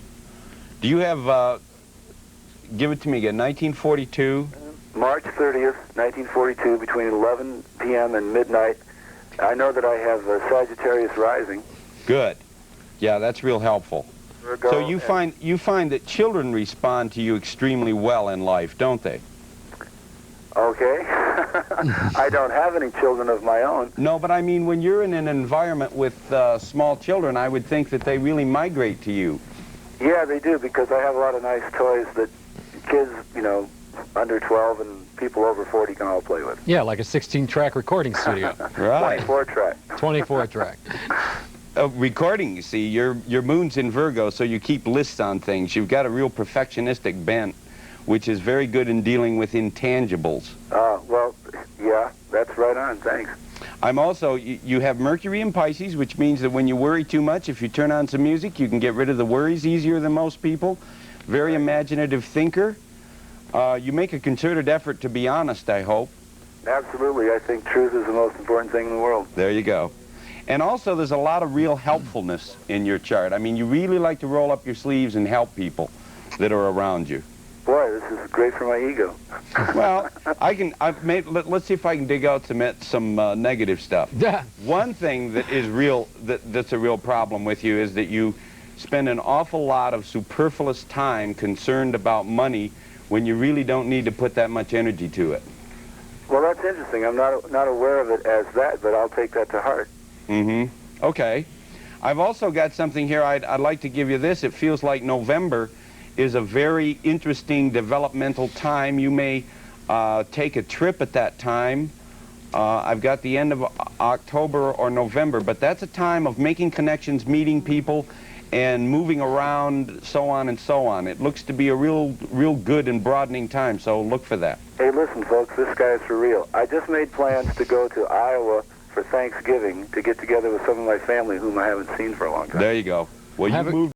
Do you have, give it to me again, 1942? March 30th, 1942, between 11 p.m. and midnight. I know that I have Sagittarius rising. Good. Yeah, that's real helpful. So you find that children respond to you extremely well in life, don't they? Okay. I don't have any children of my own. No, but I mean, when you're in an environment with small children, I would think that they really migrate to you. Yeah, they do, because I have a lot of nice toys that kids, you know, under 12 and people over 40 can all play with. Yeah, like a 16-track recording studio. Right. 24-track. 24-track. Recording, you see, your moon's in Virgo, so you keep lists on things. You've got a real perfectionistic bent, which is very good in dealing with intangibles. Well, yeah, that's right on. Thanks. I'm also, you have Mercury in Pisces, which means that when you worry too much, if you turn on some music, you can get rid of the worries easier than most people. Very imaginative thinker. You make a concerted effort to be honest, I hope. Absolutely. I think truth is the most important thing in the world. There you go. And also, there's a lot of real helpfulness in your chart. I mean, you really like to roll up your sleeves and help people that are around you. Boy, this is great for my ego. Well, let's see if I can dig out some negative stuff. Yeah. One thing that is real, that's a real problem with you is that you spend an awful lot of superfluous time concerned about money when you really don't need to put that much energy to it. Well, that's interesting. I'm not aware of it as that, but I'll take that to heart. Mm-hmm. Okay. I've also got something here. I'd like to give you this. It feels like November is a very interesting developmental time. You may take a trip at that time. I've got the end of October or November, but that's a time of making connections, meeting people, and moving around, so on and so on. It looks to be a real good and broadening time, so look for that. Hey, listen, folks, this guy's for real. I just made plans to go to Iowa for Thanksgiving to get together with some of my family whom I haven't seen for a long time. There you go. Well, you moved